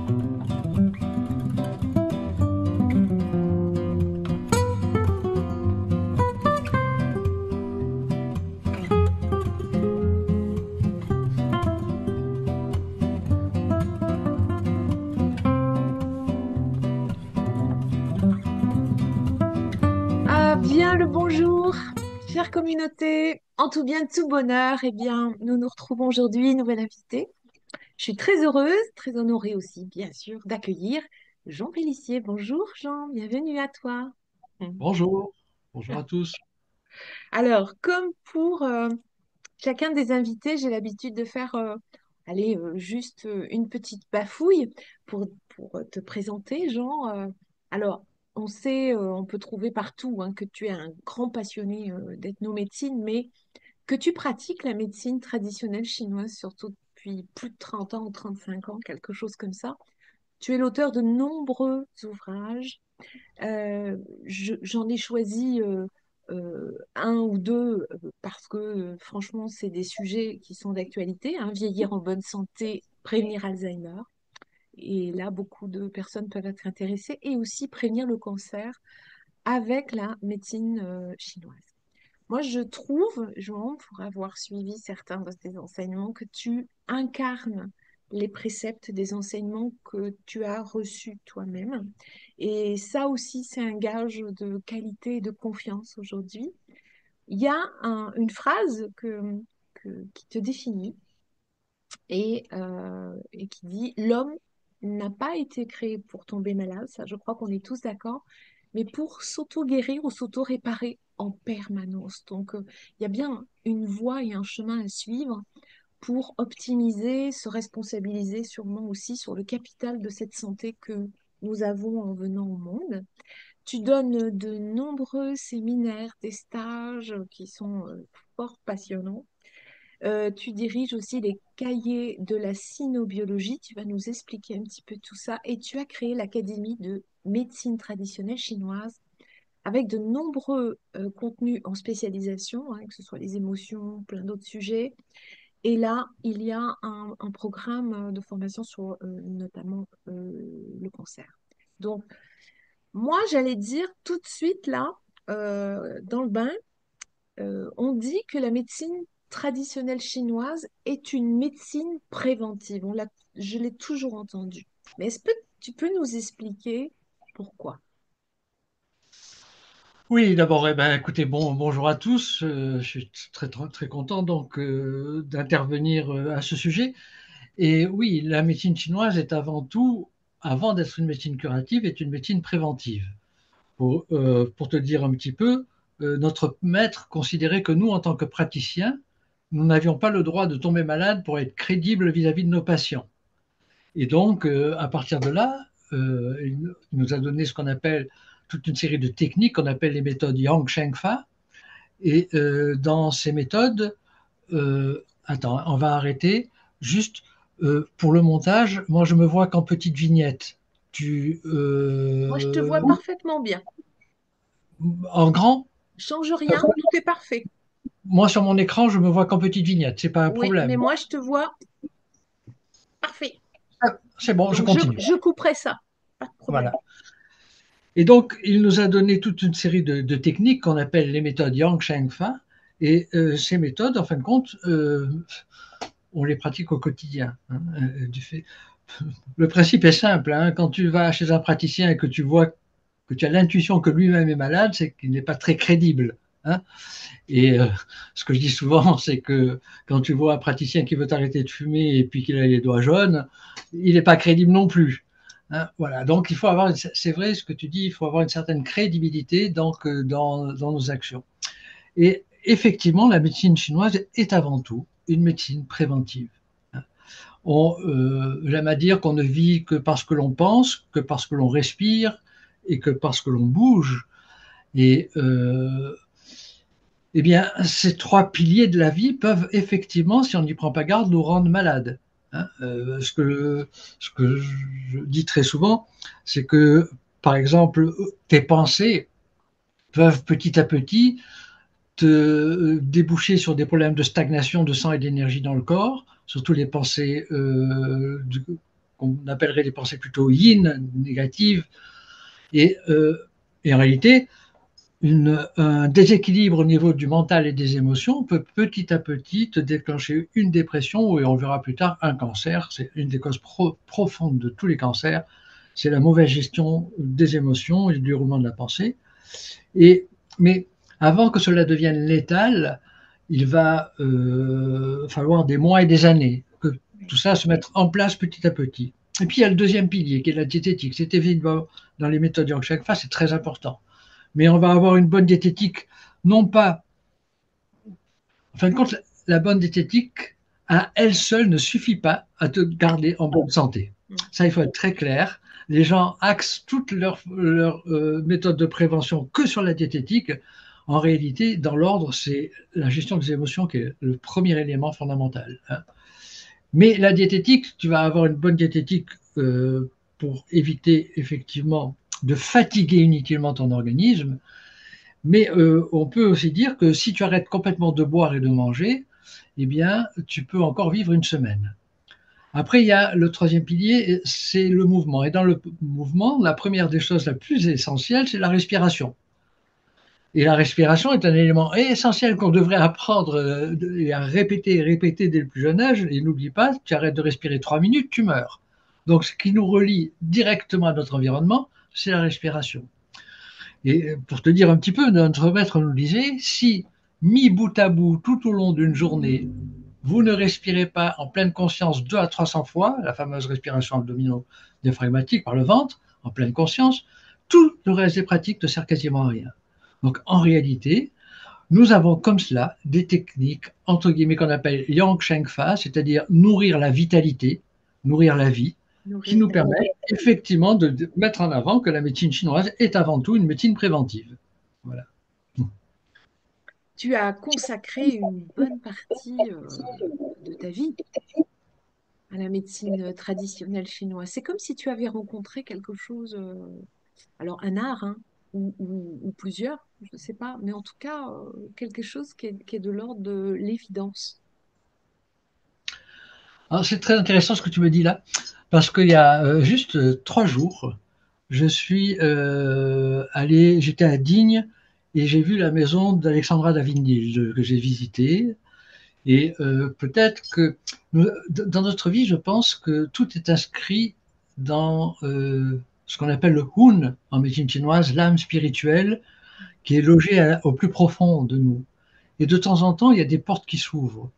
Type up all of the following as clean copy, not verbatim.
Ah, bien le bonjour, chère communauté. En tout bien, tout bonheur, eh bien, nous nous retrouvons aujourd'hui, nouvelle invitée. Je suis très heureuse, très honorée aussi, bien sûr, d'accueillir Jean Pélissier. Bonjour Jean, bienvenue à toi. Hmm. Bonjour, bonjour à tous. Alors, comme pour chacun des invités, j'ai l'habitude de faire allez, juste une petite bafouille pour te présenter, Jean. Alors, on sait, on peut trouver partout hein, que tu es un grand passionné d'ethnomédecine, mais que tu pratiques la médecine traditionnelle chinoise, surtout depuis plus de 30 ans ou 35 ans, quelque chose comme ça. Tu es l'auteur de nombreux ouvrages. J'en ai choisi un ou deux parce que franchement, c'est des sujets qui sont d'actualité, hein, vieillir en bonne santé, prévenir Alzheimer. Et là, beaucoup de personnes peuvent être intéressées et aussi prévenir le cancer avec la médecine chinoise. Moi, je trouve, Jean, pour avoir suivi certains de tes enseignements, que tu incarnes les préceptes des enseignements que tu as reçus toi-même. Et ça aussi, c'est un gage de qualité et de confiance aujourd'hui. Il y a une phrase qui te définit et qui dit, l'homme n'a pas été créé pour tomber malade, ça je crois qu'on est tous d'accord, mais pour s'auto-guérir ou s'auto-réparer en permanence. Donc il y a bien une voie et un chemin à suivre pour optimiser, se responsabiliser sûrement aussi sur le capital de cette santé que nous avons en venant au monde. Tu donnes de nombreux séminaires, des stages qui sont fort passionnants. Tu diriges aussi les cahiers de la cynobiologie. Tu vas nous expliquer un petit peu tout ça. Et tu as créé l'Académie de médecine traditionnelle chinoise avec de nombreux contenus en spécialisation, hein, que ce soit les émotions, plein d'autres sujets. Et là, il y a un programme de formation sur notamment le cancer. Donc, moi, j'allais dire tout de suite là, dans le bain, on dit que la médecine traditionnelle chinoise est une médecine préventive. Je l'ai toujours entendu. Mais est-ce que tu peux nous expliquer pourquoi? Oui, d'abord, écoutez, bonjour à tous. Je suis très content donc d'intervenir à ce sujet. Et oui, la médecine chinoise est avant tout, avant d'être une médecine curative, est une médecine préventive. Pour te dire un petit peu, notre maître considérait que nous, en tant que praticiens, nous n'avions pas le droit de tomber malade pour être crédibles vis-à-vis de nos patients. Et donc, à partir de là, il nous a donné ce qu'on appelle toute une série de techniques qu'on appelle les méthodes Yang Sheng Fa. Et dans ces méthodes, attends, on va arrêter. Juste pour le montage, moi je me vois qu'en petite vignette. Tu, Moi, je te vois parfaitement bien. en grand, Change rien, tout est parfait. moi sur mon écran, je me vois qu'en petite vignette. C'est pas un Oui, mais problème. moi, je te vois parfait. Ah, c'est bon, je Donc, continue. je couperai ça. Pas de problème. Voilà. Et donc, il nous a donné toute une série de techniques qu'on appelle les méthodes Yang Sheng Fa. Et ces méthodes, en fin de compte, on les pratique au quotidien. Hein, le principe est simple. Hein, quand tu vas chez un praticien et que tu vois que tu as l'intuition que lui-même est malade, c'est qu'il n'est pas très crédible. Hein. Et ce que je dis souvent, c'est que quand tu vois un praticien qui veut t'arrêter de fumer et puis qu'il a les doigts jaunes, il n'est pas crédible non plus. Hein, voilà. Donc il faut avoir, c'est vrai ce que tu dis, il faut avoir une certaine crédibilité donc, dans nos actions. Et effectivement, la médecine chinoise est avant tout une médecine préventive. J'aime à dire qu'on ne vit que parce que l'on pense, que parce que l'on respire et que parce que l'on bouge. Et eh bien, ces trois piliers de la vie peuvent effectivement, si on n'y prend pas garde, nous rendre malades. Hein, ce que je dis très souvent, c'est que, par exemple, tes pensées peuvent petit à petit te déboucher sur des problèmes de stagnation de sang et d'énergie dans le corps, surtout les pensées qu'on appellerait des pensées plutôt yin, négatives. Et, euh, et en réalité, un déséquilibre au niveau du mental et des émotions peut petit à petit te déclencher une dépression et on verra plus tard un cancer. C'est une des causes profondes de tous les cancers. C'est la mauvaise gestion des émotions et du déroulement de la pensée. Mais avant que cela devienne létal, il va falloir des mois et des années que tout ça se mette en place petit à petit. Et puis il y a le deuxième pilier qui est la diététique. C'est évidemment dans les méthodes Yang Sheng Fa, c'est très important. Mais on va avoir une bonne diététique, non pas. En fin de compte, la bonne diététique à elle seule ne suffit pas à te garder en bonne santé. Ça, il faut être très clair. Les gens axent toutes leurs méthodes de prévention que sur la diététique. En réalité, dans l'ordre, c'est la gestion des émotions qui est le premier élément fondamental. Hein. Mais la diététique, tu vas avoir une bonne diététique pour éviter effectivement de fatiguer inutilement ton organisme. Mais on peut aussi dire que si tu arrêtes complètement de boire et de manger, eh bien, tu peux encore vivre une semaine. Après, il y a le troisième pilier, c'est le mouvement. Et dans le mouvement, la première des choses la plus essentielle, c'est la respiration. Et la respiration est un élément essentiel qu'on devrait apprendre et à répéter et répéter dès le plus jeune âge. Et n'oublie pas, tu arrêtes de respirer 3 minutes, tu meurs. Donc, ce qui nous relie directement à notre environnement, c'est la respiration. Et pour te dire un petit peu, notre maître nous disait, si mis bout à bout tout au long d'une journée, vous ne respirez pas en pleine conscience 200 à 300 fois, la fameuse respiration abdomino-diaphragmatique par le ventre, en pleine conscience, tout le reste des pratiques ne sert quasiment à rien. Donc en réalité, nous avons comme cela des techniques, entre guillemets, qu'on appelle Yang Sheng Fa, c'est-à-dire nourrir la vitalité, nourrir la vie, qui nous permet effectivement de mettre en avant que la médecine chinoise est avant tout une médecine préventive. Voilà. Tu as consacré une bonne partie de ta vie à la médecine traditionnelle chinoise. C'est comme si tu avais rencontré quelque chose, alors un art, hein, ou plusieurs, je ne sais pas, mais en tout cas, quelque chose qui est de l'ordre de l'évidence. Alors c'est très intéressant ce que tu me dis là, parce qu'il y a juste 3 jours, je suis allé, j'étais à Digne et j'ai vu la maison d'Alexandra David-Nil que j'ai visitée. Et peut-être que dans notre vie, je pense que tout est inscrit dans ce qu'on appelle le Hun en médecine chinoise, l'âme spirituelle qui est logée au plus profond de nous. Et de temps en temps, il y a des portes qui s'ouvrent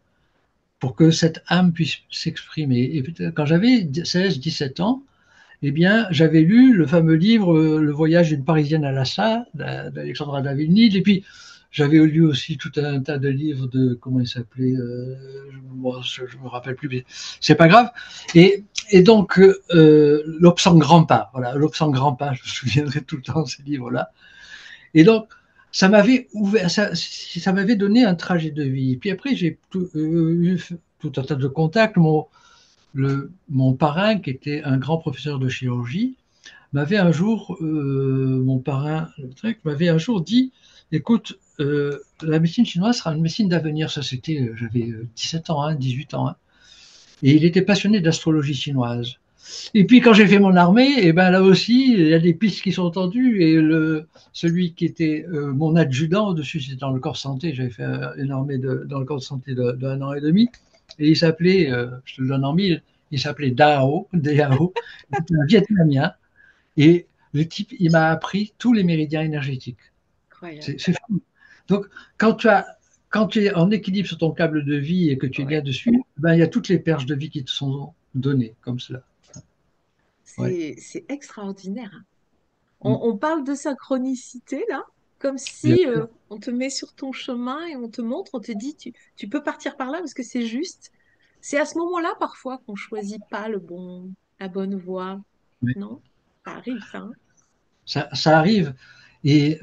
pour que cette âme puisse s'exprimer. Et quand j'avais 16-17 ans, eh bien, j'avais lu le fameux livre Le voyage d'une Parisienne à Lhasa d'Alexandra David-Nil. Et puis, j'avais lu aussi tout un tas de livres de, comment il s'appelait, je me rappelle plus, mais c'est pas grave. Et donc, Lobsang Grand Pas, voilà, Lobsang Grand Pas, je me souviendrai tout le temps de ces livres-là. Et donc, ça m'avait ouvert, ça m'avait donné un trajet de vie. Et puis après, j'ai eu tout un tas de contacts. Mon parrain, qui était un grand professeur de chirurgie, m'avait un jour, mon parrain, le truc, m'avait un jour dit, écoute, la médecine chinoise sera une médecine d'avenir. Ça, c'était, j'avais 17 ans, hein, 18 ans. Hein. Et il était passionné d'astrologie chinoise. Et puis quand j'ai fait mon armée, et ben là aussi, il y a des pistes qui sont tendues. Et celui qui était mon adjudant au-dessus, c'était dans le corps santé. J'avais fait une armée dans le corps de santé d'1 an et demi. Et il s'appelait, je te le donne en mille, il s'appelait Dao, D-A-O. C'était un Vietnamien. Et le type, il m'a appris tous les méridiens énergétiques. Incroyable. C'est fou. Donc, quand tu es en équilibre sur ton câble de vie et que tu es bien dessus, ben, il y a toutes les perches de vie qui te sont données, comme cela. Ouais. C'est extraordinaire. Hein. Mm. On parle de synchronicité, là, comme Bien si sûr. on te met sur ton chemin et on te montre, on te dit, tu peux partir par là parce que c'est juste. C'est à ce moment-là, parfois, qu'on choisit pas la bonne voie. Oui. Non? Ça arrive, ça. Hein. Ça arrive. Et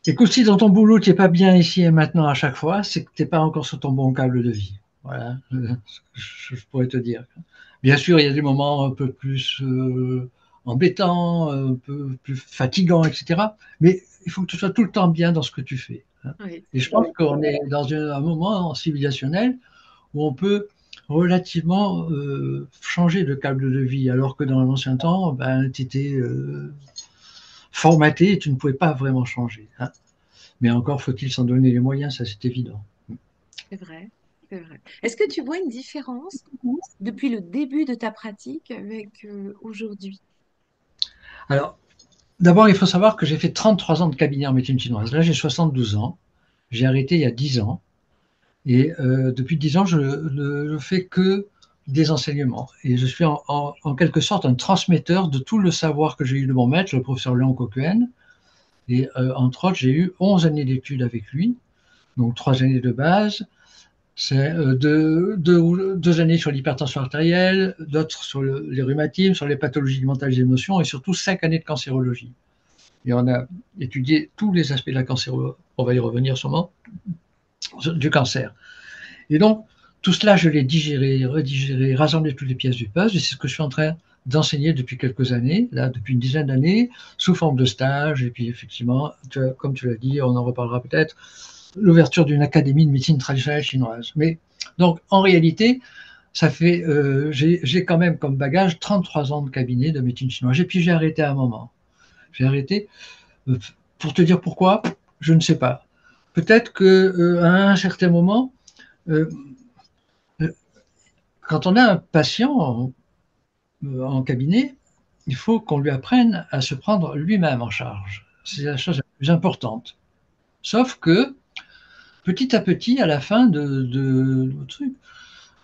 écoute, si dans ton boulot, tu n'es pas bien ici et maintenant à chaque fois, c'est que tu n'es pas encore sur ton bon câble de vie. Voilà, je pourrais te dire. Bien sûr, il y a des moments un peu plus embêtants, un peu plus fatigants, etc. Mais il faut que tu sois tout le temps bien dans ce que tu fais. Hein. Oui, Et je pense qu'on est dans un moment civilisationnel où on peut relativement changé de câble de vie, alors que dans l'ancien temps, ben, tu étais formaté et tu ne pouvais pas vraiment changer. Hein. Mais encore faut-il s'en donner les moyens, ça c'est évident. C'est vrai, c'est vrai. Est-ce que tu vois une différence depuis le début de ta pratique avec aujourd'hui? Alors, d'abord, il faut savoir que j'ai fait 33 ans de cabinet en médecine chinoise. Là, j'ai 72 ans. J'ai arrêté il y a 10 ans. Et depuis 10 ans, je ne fais que des enseignements. Et je suis en quelque sorte un transmetteur de tout le savoir que j'ai eu de mon maître, le professeur Léon Coquuen. Et entre autres, j'ai eu 11 années d'études avec lui, donc 3 années de base. C'est 2 années sur l'hypertension artérielle, d'autres sur les rhumatismes, sur les pathologies mentales et émotions, et surtout 5 années de cancérologie. Et on a étudié tous les aspects de la cancérologie, on va y revenir sûrement, du cancer. Et donc, tout cela, je l'ai digéré, redigéré, rassemblé toutes les pièces du puzzle, et c'est ce que je suis en train d'enseigner depuis quelques années, là, depuis une dizaine d'années, sous forme de stage, et puis effectivement, comme tu l'as dit, on en reparlera peut-être, l'ouverture d'une académie de médecine traditionnelle chinoise. Mais donc, en réalité, ça fait, j'ai quand même comme bagage 33 ans de cabinet de médecine chinoise, et puis j'ai arrêté à un moment. J'ai arrêté. Pour te dire pourquoi, je ne sais pas. Peut-être que à un certain moment, euh, quand on a un patient en cabinet, il faut qu'on lui apprenne à se prendre lui-même en charge. C'est la chose la plus importante. Sauf que petit à petit, à la fin de truc,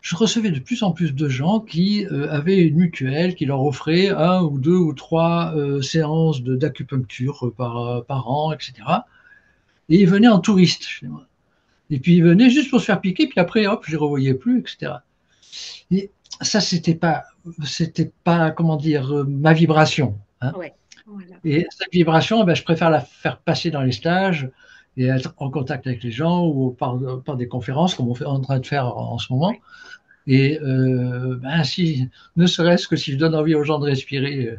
je recevais de plus en plus de gens qui avaient une mutuelle qui leur offrait 1 ou 2 ou 3 séances d'acupuncture par an, etc. Et ils venaient en touriste chez moi. Et puis ils venaient juste pour se faire piquer, puis après, hop, je les revoyais plus, etc. Et ça, c'était pas, comment dire, ma vibration. Hein. Ouais, voilà. Et cette vibration, ben, je préfère la faire passer dans les stages et être en contact avec les gens ou par des conférences comme on est en train de faire en ce moment. Ouais. Et ben, si, ne serait-ce que si je donne envie aux gens de respirer,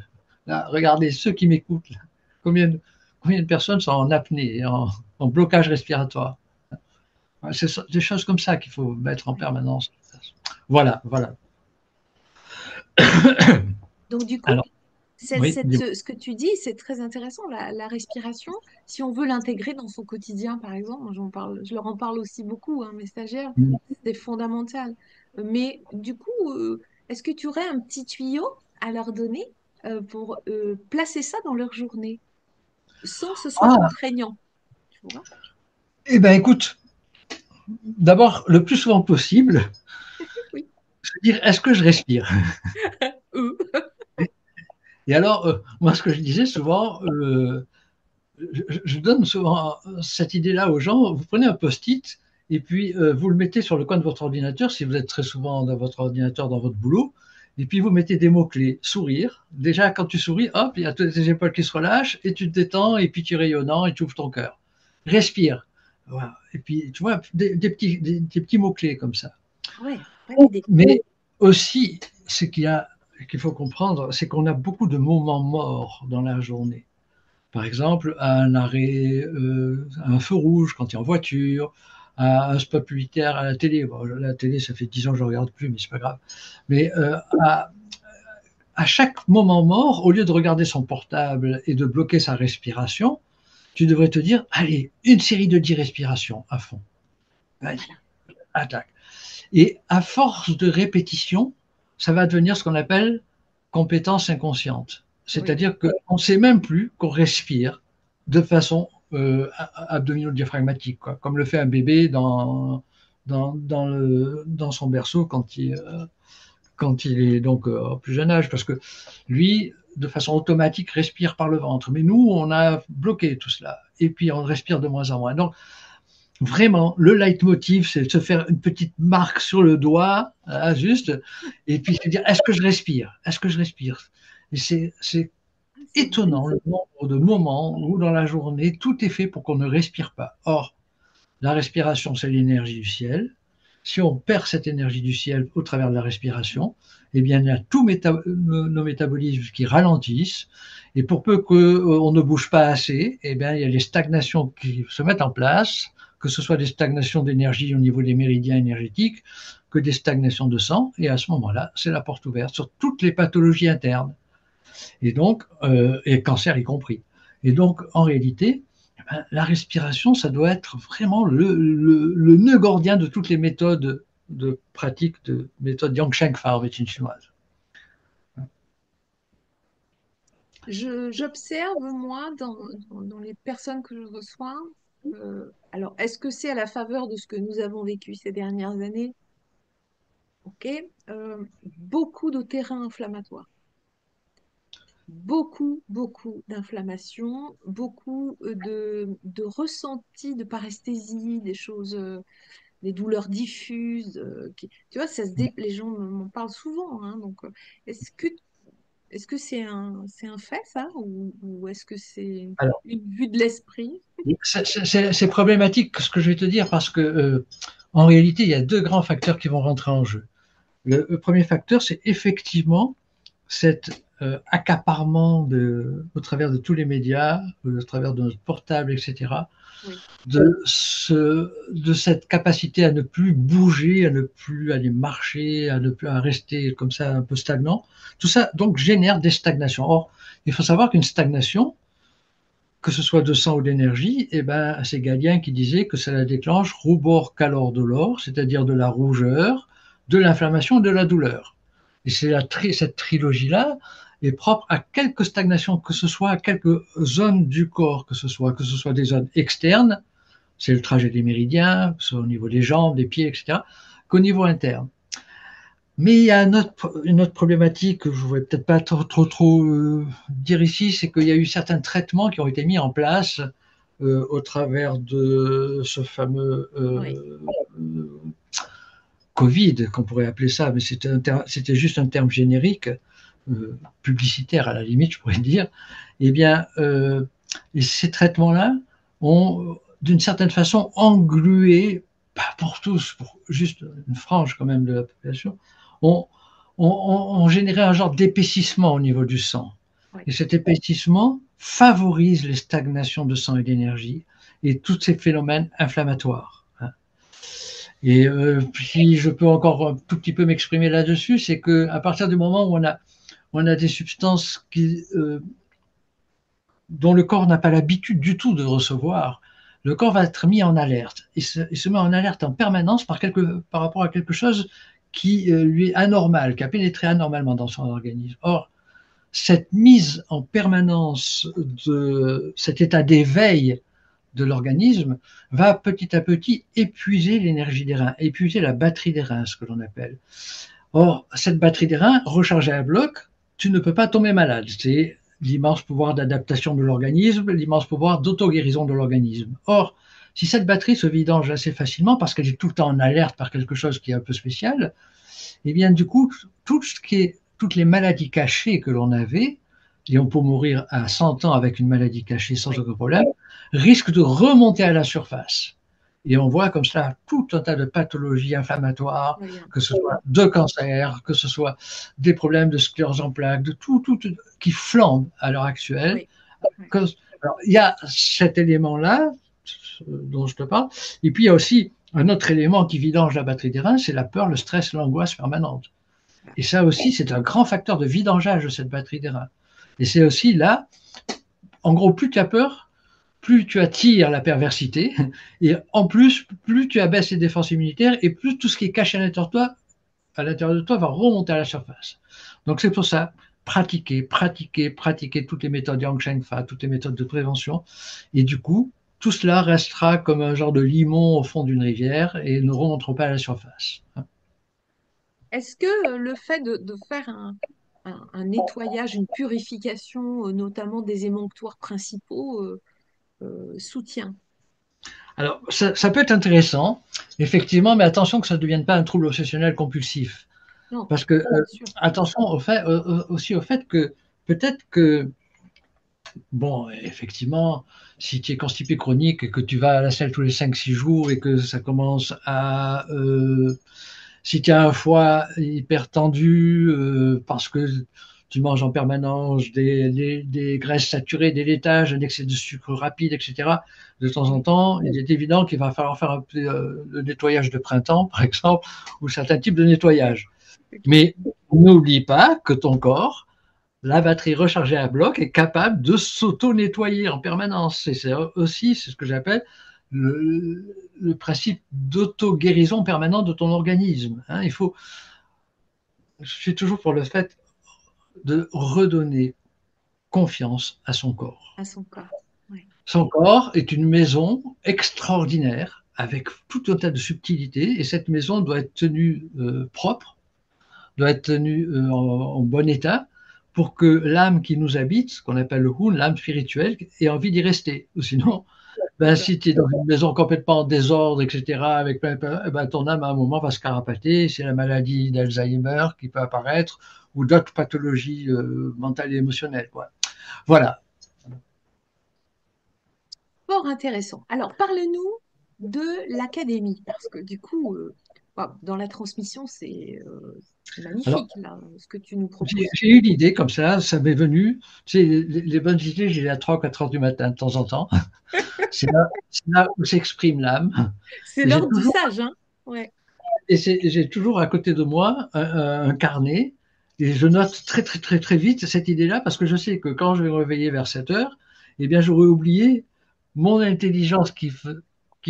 là, regardez ceux qui m'écoutent, là, combien de personnes sont en apnée, en blocage respiratoire. C'est des choses comme ça qu'il faut mettre en Ouais. permanence. Voilà, voilà. Donc du coup, Alors, oui, dis-moi. ce que tu dis, c'est très intéressant, la respiration. Si on veut l'intégrer dans son quotidien, par exemple, je leur en parle aussi beaucoup, hein, mes stagiaires, c'est fondamental. Mais du coup, est-ce que tu aurais un petit tuyau à leur donner pour placer ça dans leur journée, sans que ce soit Ah, contraignant, tu vois? eh ben écoute, d'abord, le plus souvent possible, Oui. se dire est-ce que je respire. Eux. Et alors, moi, ce que je disais souvent, je donne souvent cette idée-là aux gens. Vous prenez un post-it et puis vous le mettez sur le coin de votre ordinateur, si vous êtes très souvent dans votre ordinateur, dans votre boulot. Et puis vous mettez des mots-clés. Sourire. Déjà, quand tu souris, hop, il y a toutes tes épaules qui se relâchent et tu te détends et puis tu es rayonnant et tu ouvres ton cœur. Respire. Voilà. Et puis, tu vois, des petits mots-clés comme ça. Ouais, bonne idée. Mais aussi, qu'il faut comprendre, c'est qu'on a beaucoup de moments morts dans la journée. Par exemple, à un arrêt, à un feu rouge quand tu es en voiture, à un spot publicitaire à la télé. Bon, la télé, ça fait 10 ans que je ne regarde plus, mais c'est pas grave. Mais à chaque moment mort, au lieu de regarder son portable et de bloquer sa respiration, tu devrais te dire, allez, une série de 10 respirations à fond. Vas-y, Voilà. attaque. Et à force de répétition, ça va devenir ce qu'on appelle compétence inconsciente. Oui. C'est-à-dire qu'on ne sait même plus qu'on respire de façon abdominodiaphragmatique, quoi, comme le fait un bébé dans son berceau quand il est donc au plus jeune âge, parce que lui, de façon automatique, respire par le ventre. Mais nous, on a bloqué tout cela. Et puis, on respire de moins en moins. Donc, vraiment, le leitmotiv, c'est de se faire une petite marque sur le doigt, hein, juste, et puis se dire, est-ce que je respire? Est-ce que je respire? Et c'est Ah, c'est vrai. étonnant le nombre de Ouais. moments où dans la journée, tout est fait pour qu'on ne respire pas. Or, la respiration, c'est l'énergie du ciel. Si on perd cette énergie du ciel au travers de la respiration, eh bien, il y a tous nos métabolismes qui ralentissent. Et pour peu qu'on ne bouge pas assez, eh bien, il y a les stagnations qui se mettent en place, que ce soit des stagnations d'énergie au niveau des méridiens énergétiques, que des stagnations de sang. Et à ce moment-là, c'est la porte ouverte sur toutes les pathologies internes. Et donc, et cancer y compris. Et donc, en réalité, la respiration, ça doit être vraiment le nœud gordien de toutes les méthodes de pratique de méthode Yang Shen Fa en médecine chinoise. J'observe, moi, dans les personnes que je reçois, alors, est-ce que c'est à la faveur de ce que nous avons vécu ces dernières années? Ok. Beaucoup de terrains inflammatoires, beaucoup d'inflammation, beaucoup de ressentis de paresthésie, des choses, des douleurs diffuses. Tu vois, les gens m'en parlent souvent, hein, donc, est-ce que est-ce que c'est un fait, ça, ou est-ce que c'est Alors, une vue de l'esprit? c'est problématique ce que je vais te dire parce que en réalité, il y a deux grands facteurs qui vont rentrer en jeu. Le premier facteur, c'est effectivement cet accaparement au travers de tous les médias, au travers de notre portable, etc., Oui, de cette capacité à ne plus bouger, à ne plus aller marcher, à ne plus à rester comme ça un peu stagnant. Tout ça donc génère des stagnations. Or, il faut savoir qu'une stagnation, que ce soit de sang ou d'énergie, eh ben, c'est Galien qui disait que ça la déclenche rubor, calor, dolor, c'est-à-dire de la rougeur, de l'inflammation et de la douleur. Et cette trilogie-là est propre à quelques stagnations, que ce soit à quelques zones du corps, que ce soit des zones externes, c'est le trajet des méridiens, soit au niveau des jambes, des pieds, etc., qu'au niveau interne. Mais il y a une autre problématique que je ne voudrais peut-être pas trop dire ici, c'est qu'il y a eu certains traitements qui ont été mis en place au travers de ce fameux oui. Covid, qu'on pourrait appeler ça, mais c'était juste un terme générique, publicitaire à la limite, je pourrais dire. Eh bien, ces traitements-là ont, d'une certaine façon, englué, pas pour tous, pour juste une frange quand même de la population, ont, ont généré un genre d'épaississement au niveau du sang. Oui. Et cet épaississement favorise les stagnations de sang et d'énergie et tous ces phénomènes inflammatoires. Et si je peux encore un tout petit peu m'exprimer là-dessus, c'est que à partir du moment où on a des substances dont le corps n'a pas l'habitude du tout de recevoir, le corps va être mis en alerte. Il se met en alerte en permanence par rapport à quelque chose qui lui est anormal, qui a pénétré anormalement dans son organisme. Or, cette mise en permanence de cet état d'éveil de l'organisme va petit à petit épuiser l'énergie des reins, épuiser la batterie des reins, ce que l'on appelle. Or, cette batterie des reins, rechargée à bloc, tu ne peux pas tomber malade. C'est l'immense pouvoir d'adaptation de l'organisme, l'immense pouvoir d'auto-guérison de l'organisme. Or, si cette batterie se vidange assez facilement parce qu'elle est tout le temps en alerte par quelque chose qui est un peu spécial, eh bien, du coup, toutes les maladies cachées que l'on avait, et on peut mourir à 100 ans avec une maladie cachée sans Oui, aucun problème, risquent de remonter à la surface. Et on voit comme cela tout un tas de pathologies inflammatoires, oui, que ce soit de cancer, que ce soit des problèmes de sclérose en plaques, de tout qui flambent à l'heure actuelle. oui, oui, Alors, il y a cet élément-là dont je te parle, et puis il y a aussi un autre élément qui vidange la batterie des reins, c'est la peur, le stress, l'angoisse permanente. Et ça aussi, c'est un grand facteur de vidangeage de cette batterie des reins. Et c'est aussi là, en gros, plus tu as peur, plus tu attires la perversité, et en plus, plus tu abaisses les défenses immunitaires, et plus tout ce qui est caché à l'intérieur de toi va remonter à la surface. Donc c'est pour ça, pratiquer toutes les méthodes Yang Shen Fa, toutes les méthodes de prévention, et du coup, tout cela restera comme un genre de limon au fond d'une rivière et ne remontera pas à la surface. Est-ce que le fait de faire un nettoyage, une purification, notamment des émonctoires principaux, soutient? Alors, ça peut être intéressant, effectivement, mais attention que ça ne devienne pas un trouble obsessionnel compulsif. Non, Parce que, bien sûr. attention aussi au fait que peut-être que, bon, effectivement, si tu es constipé chronique et que tu vas à la selle tous les 5 6 jours et que ça commence à... si tu as un foie hyper tendu parce que tu manges en permanence des graisses saturées, des laitages, un excès de sucre rapide, etc., de temps en Oui. temps, il est évident qu'il va falloir faire un peu le nettoyage de printemps, par exemple, ou certains types de nettoyage. Ok. Mais n'oublie pas que ton corps, la batterie rechargée à bloc, est capable de s'auto-nettoyer en permanence. Et c'est aussi c'est ce que j'appelle le principe d'auto-guérison permanente de ton organisme. Hein. Je suis toujours pour le fait de redonner confiance à son corps. À son corps. Ouais. Son corps est une maison extraordinaire avec tout un tas de subtilités et cette maison doit être tenue propre, doit être tenue en bon état pour que l'âme qui nous habite, ce qu'on appelle le Hun, l'âme spirituelle, ait envie d'y rester. Ou Ouais. sinon, ben, D'accord. si tu es dans une maison complètement en désordre, etc., avec ben, ton âme à un moment va se carapater. C'est la maladie d'Alzheimer qui peut apparaître ou d'autres pathologies mentales et émotionnelles. Quoi. Voilà. Fort intéressant. Alors, parle-nous de l'académie, parce que du coup, dans la transmission, c'est Alors, magnifique, là, ce que tu nous proposes. j'ai eu l'idée comme ça m'est venu. Tu sais, les bonnes idées, j'ai à 3 ou 4 heures du matin de temps en temps. C'est là où s'exprime l'âme. C'est Et l'ordre du sage, hein? Ouais. j'ai toujours à côté de moi un carnet et je note très, très, très, très vite cette idée-là parce que je sais que quand je vais me réveiller vers 7 heures, eh bien, j'aurais oublié mon intelligence qui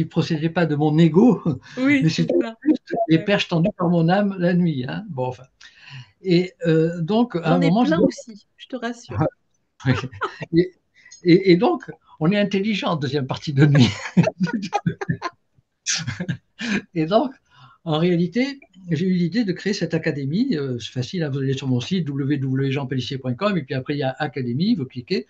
procédait pas de mon ego, Oui, mais c'est c'était ça. juste les Ouais. perches tendues par mon âme la nuit. Hein. Bon, enfin. Et donc, à un J'en ai moment, je plein dis, aussi, je te rassure. et, et donc, on est intelligent, deuxième partie de nuit. Et donc, en réalité, j'ai eu l'idée de créer cette académie. C'est facile, hein, vous allez sur mon site www.jeanpellissier.com et puis après, il y a Académie, vous cliquez.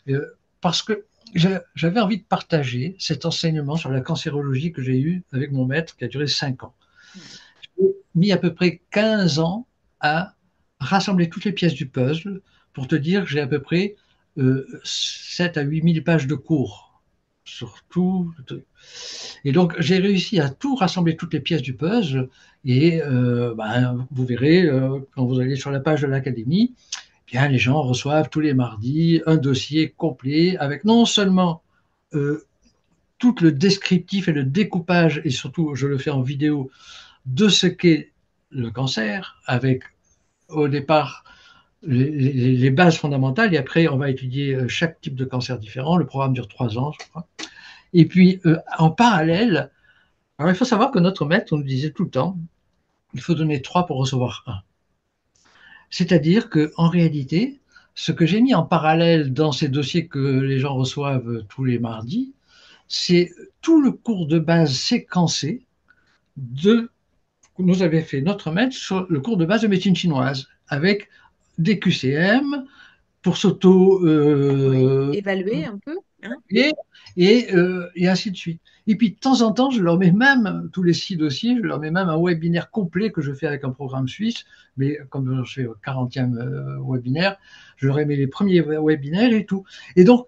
Euh, Parce que j'avais envie de partager cet enseignement sur la cancérologie que j'ai eu avec mon maître qui a duré 5 ans. Ouais. J'ai mis à peu près 15 ans à rassembler toutes les pièces du puzzle pour te dire que j'ai à peu près 7 à 8 000 pages de cours sur tout. Et donc, j'ai réussi à tout rassembler, toutes les pièces du puzzle. Et ben, vous verrez, quand vous allez sur la page de l'académie, eh bien, les gens reçoivent tous les mardis un dossier complet avec non seulement euh, tout le descriptif et le découpage, et surtout, je le fais en vidéo, de ce qu'est le cancer, avec au départ les bases fondamentales, et après, on va étudier chaque type de cancer différent. Le programme dure 3 ans, je crois. Et puis, en parallèle, alors il faut savoir que notre maître nous disait tout le temps, il faut donner 3 pour recevoir un. C'est-à-dire qu'en réalité, ce que j'ai mis en parallèle dans ces dossiers que les gens reçoivent tous les mardis, c'est tout le cours de base séquencé de nous avait fait notre maître sur le cours de base de médecine chinoise, avec des QCM pour s'auto Oui. Évaluer un peu, hein? et, et ainsi de suite. Et puis de temps en temps, je leur mets même, tous les 6 dossiers, je leur mets même un webinaire complet que je fais avec un programme suisse, mais comme je fais au 40e webinaire, je leur ai mis les premiers webinaires et tout. Et donc,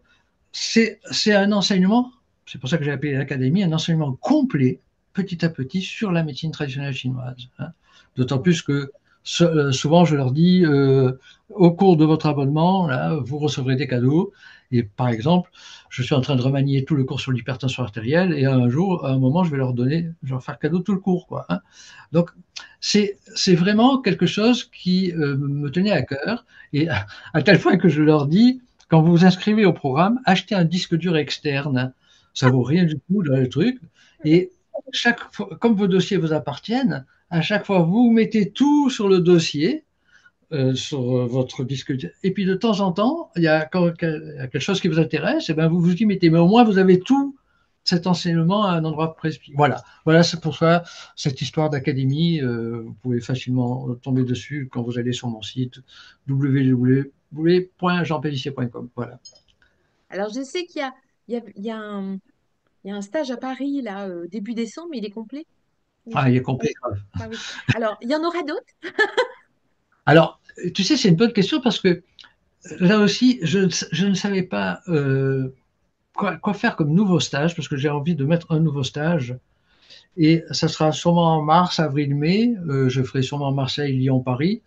c'est un enseignement, c'est pour ça que j'ai appelé l'académie, un enseignement complet, petit à petit, sur la médecine traditionnelle chinoise. Hein. D'autant plus que souvent, je leur dis, au cours de votre abonnement, là, vous recevrez des cadeaux. Et par exemple, je suis en train de remanier tout le cours sur l'hypertension artérielle et un jour, à un moment, je vais leur donner, je vais leur faire cadeau tout le cours, quoi. Hein. Donc, c'est vraiment quelque chose qui me tenait à cœur et à tel point que je leur dis, quand vous vous inscrivez au programme, achetez un disque dur externe. Ça vaut rien du tout dans le truc. Et chaque fois, comme vos dossiers vous appartiennent, à chaque fois, vous mettez tout sur le dossier sur votre disque. Et puis de temps en temps, quand il y a quelque chose qui vous intéresse, et ben vous vous y mettez. Mais au moins, vous avez tout cet enseignement à un endroit précis. Voilà, voilà, c'est pour ça cette histoire d'académie. Vous pouvez facilement tomber dessus quand vous allez sur mon site www.jeanpellissier.com. Voilà. Alors, je sais il y a un stage à Paris, là, début décembre, mais il est complet. Oui, Ah, il est complet. Grave. ah oui. Alors, il y en aura d'autres? Alors, tu sais, c'est une bonne question parce que là aussi, je ne savais pas quoi faire comme nouveau stage parce que j'ai envie de mettre un nouveau stage. Et ça sera sûrement en mars, avril, mai. Je ferai sûrement Marseille, Lyon, Paris.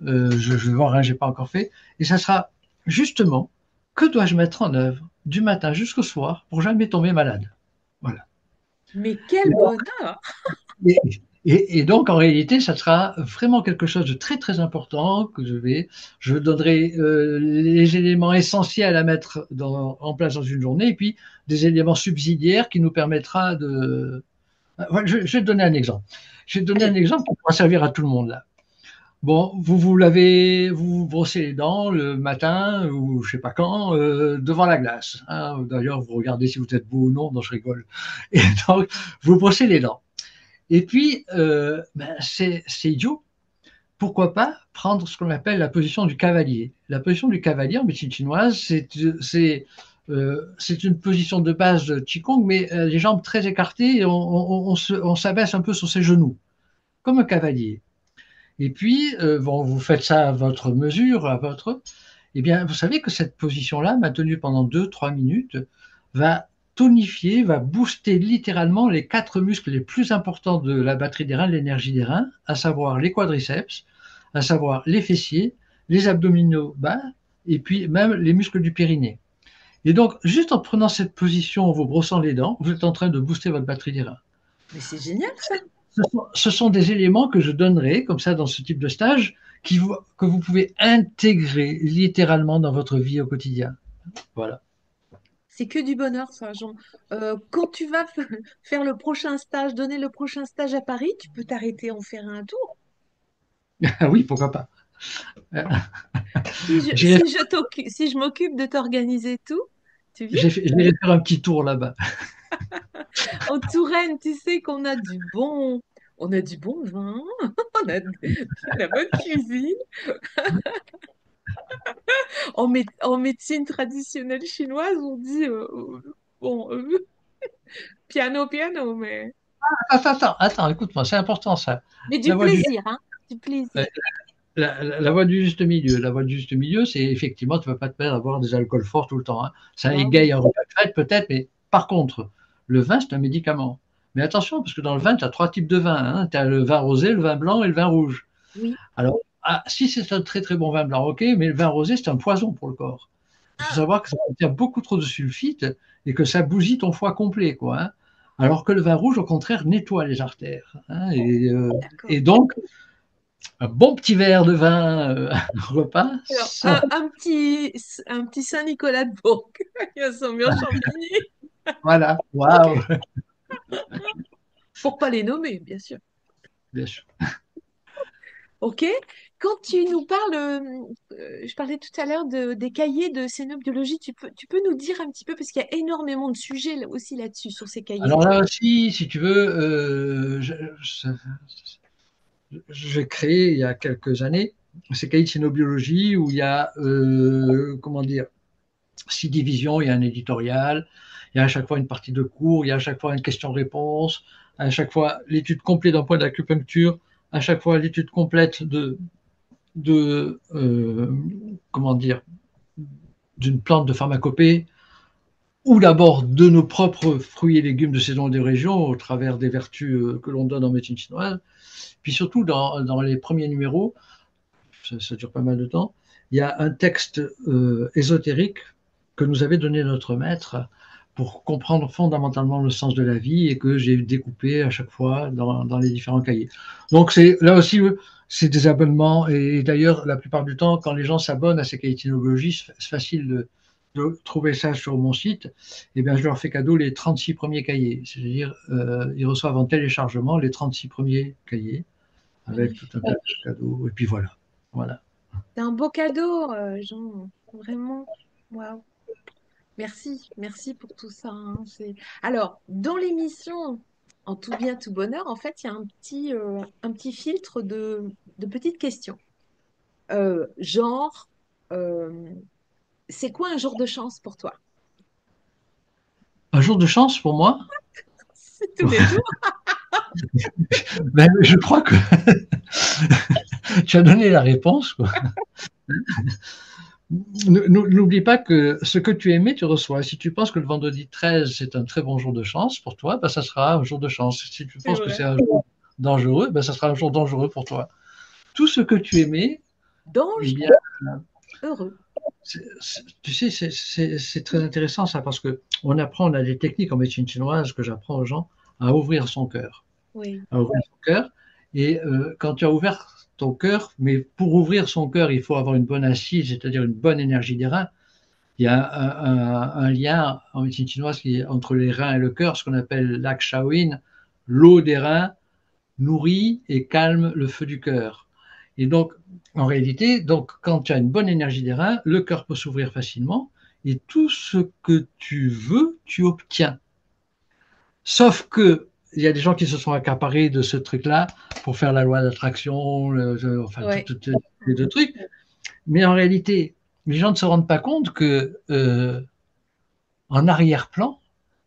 je vais voir, hein, j'ai pas encore fait. Et ça sera justement, que dois-je mettre en œuvre du matin jusqu'au soir pour jamais tomber malade? Voilà. Mais quel bonheur! Et, et donc, en réalité, ça sera vraiment quelque chose de très, très important que je donnerai les éléments essentiels à mettre en place dans une journée et puis des éléments subsidiaires qui nous permettra de. Ouais, je vais te donner un exemple. Je vais te donner un Allez, exemple qui pourra servir à tout le monde là. Bon, vous vous brossez les dents le matin ou je sais pas quand devant la glace, hein. D'ailleurs, vous regardez si vous êtes beau ou non. Non, je rigole. Et donc, vous brossez les dents. Et puis, ben, c'est idiot. Pourquoi pas prendre ce qu'on appelle la position du cavalier? La position du cavalier en médecine chinoise, c'est une position de base de Qigong, mais les jambes très écartées, et on s'abaisse un peu sur ses genoux, comme un cavalier. Et puis, bon, vous faites ça à votre mesure, eh bien, vous savez que cette position-là, maintenue pendant 2, 3 minutes, va tonifier, va booster littéralement les 4 muscles les plus importants de la batterie des reins, de l'énergie des reins, à savoir les quadriceps, à savoir les fessiers, les abdominaux bas, et puis même les muscles du périnée. Et donc, juste en prenant cette position, en vous brossant les dents, vous êtes en train de booster votre batterie des reins. mais c'est génial ça! Ce sont des éléments que je donnerai comme ça dans ce type de stage que vous pouvez intégrer littéralement dans votre vie au quotidien. Voilà. C'est que du bonheur ça, Jean. Quand tu vas faire le prochain stage, donner le prochain stage à Paris, tu peux t'arrêter en faire un tour. Ah oui, pourquoi pas. J'irai Si je m'occupe de t'organiser tout, tu viens? j'irai faire un petit tour là-bas. En Touraine, tu sais on a du bon vin, on a de la bonne cuisine. En médecine traditionnelle chinoise, on dit bon, piano, piano, Attends, écoute-moi, c'est important ça. mais La du voie du, plaisir, hein, du plaisir. la voie du juste milieu. La voie du juste milieu, c'est effectivement, tu ne vas pas te permettre d'avoir des alcools forts tout le temps, hein. Ça Ah oui. égaye un repas de fête peut-être, mais par contre, le vin, c'est un médicament. Mais attention, parce que dans le vin, tu as 3 types de vin, hein. Tu as le vin rosé, le vin blanc et le vin rouge. Oui. Alors, si c'est un très très bon vin blanc, ok, mais le vin rosé, c'est un poison pour le corps. Il faut Ah, savoir que ça contient beaucoup trop de sulfite et que ça bousille ton foie complet, quoi, hein. Alors que le vin rouge, au contraire, nettoie les artères, hein. d'accord. Et donc, un bon petit verre de vin au repas, Alors, ça, un petit Saint-Nicolas de Bourg. Il a son mur Champigny. voilà, Ok. waouh, Pour pas les nommer, bien sûr. bien sûr. Ok. Quand tu nous parles, je parlais tout à l'heure des cahiers de cénobiologie, tu peux nous dire un petit peu, parce qu'il y a énormément de sujets aussi là-dessus, sur ces cahiers. Alors là aussi, si tu veux, j'ai créé il y a quelques années ces cahiers de cynobiologie où il y a, comment dire, 6 divisions, il y a un éditorial, il y a à chaque fois une partie de cours, il y a à chaque fois une question-réponse, à chaque fois l'étude complète d'un point d'acupuncture, à chaque fois l'étude complète de comment dire, d'une plante de pharmacopée, ou d'abord de nos propres fruits et légumes de saison et de région au travers des vertus que l'on donne en médecine chinoise. Puis surtout dans les premiers numéros, ça dure pas mal de temps, il y a un texte ésotérique que nous avait donné notre maître pour comprendre fondamentalement le sens de la vie et que j'ai découpé à chaque fois dans les différents cahiers. Donc c'est là aussi c'est des abonnements et d'ailleurs la plupart du temps quand les gens s'abonnent à ces cahiers d'ethnologie, c'est facile de trouver ça sur mon site, et bien je leur fais cadeau les 36 premiers cahiers, c'est-à-dire ils reçoivent en téléchargement les 36 premiers cahiers avec tout un tas Magnifique. de cadeaux et puis voilà. Voilà. C'est un beau cadeau, Jean. Vraiment. Waouh. Merci pour tout ça, hein. Alors, dans l'émission, en tout bien, tout bonheur, en fait, il y a un petit filtre de petites questions. Genre, euh, c'est quoi un jour de chance pour toi? Un jour de chance pour moi. C'est tous les jours. Ben, je crois que tu as donné la réponse, quoi. N'oublie pas que ce que tu aimais, tu reçois. Si tu penses que le vendredi 13, c'est un très bon jour de chance pour toi, ben, ça sera un jour de chance. Si tu C'est penses que vrai. c'est un jour dangereux, ben, ça sera un jour dangereux pour toi. Tout ce que tu aimais, D'ange Eh bien, heureux. tu sais, c'est très intéressant ça, parce que on a des techniques en médecine chinoise que j'apprends aux gens à ouvrir son cœur. Oui, À ouvrir son cœur. Et quand tu as ouvert ton cœur, mais pour ouvrir son cœur, il faut avoir une bonne assise, c'est-à-dire une bonne énergie des reins. Il y a un lien en médecine chinoise qui est entre les reins et le cœur, ce qu'on appelle l'ak shawin, l'eau des reins nourrit et calme le feu du cœur. Et donc, en réalité, donc, quand tu as une bonne énergie des reins, le cœur peut s'ouvrir facilement et tout ce que tu veux, tu obtiens. Sauf que il y a des gens qui se sont accaparés de ce truc-là pour faire la loi d'attraction, enfin, ouais. tout les deux trucs. Mais en réalité, les gens ne se rendent pas compte que en arrière-plan,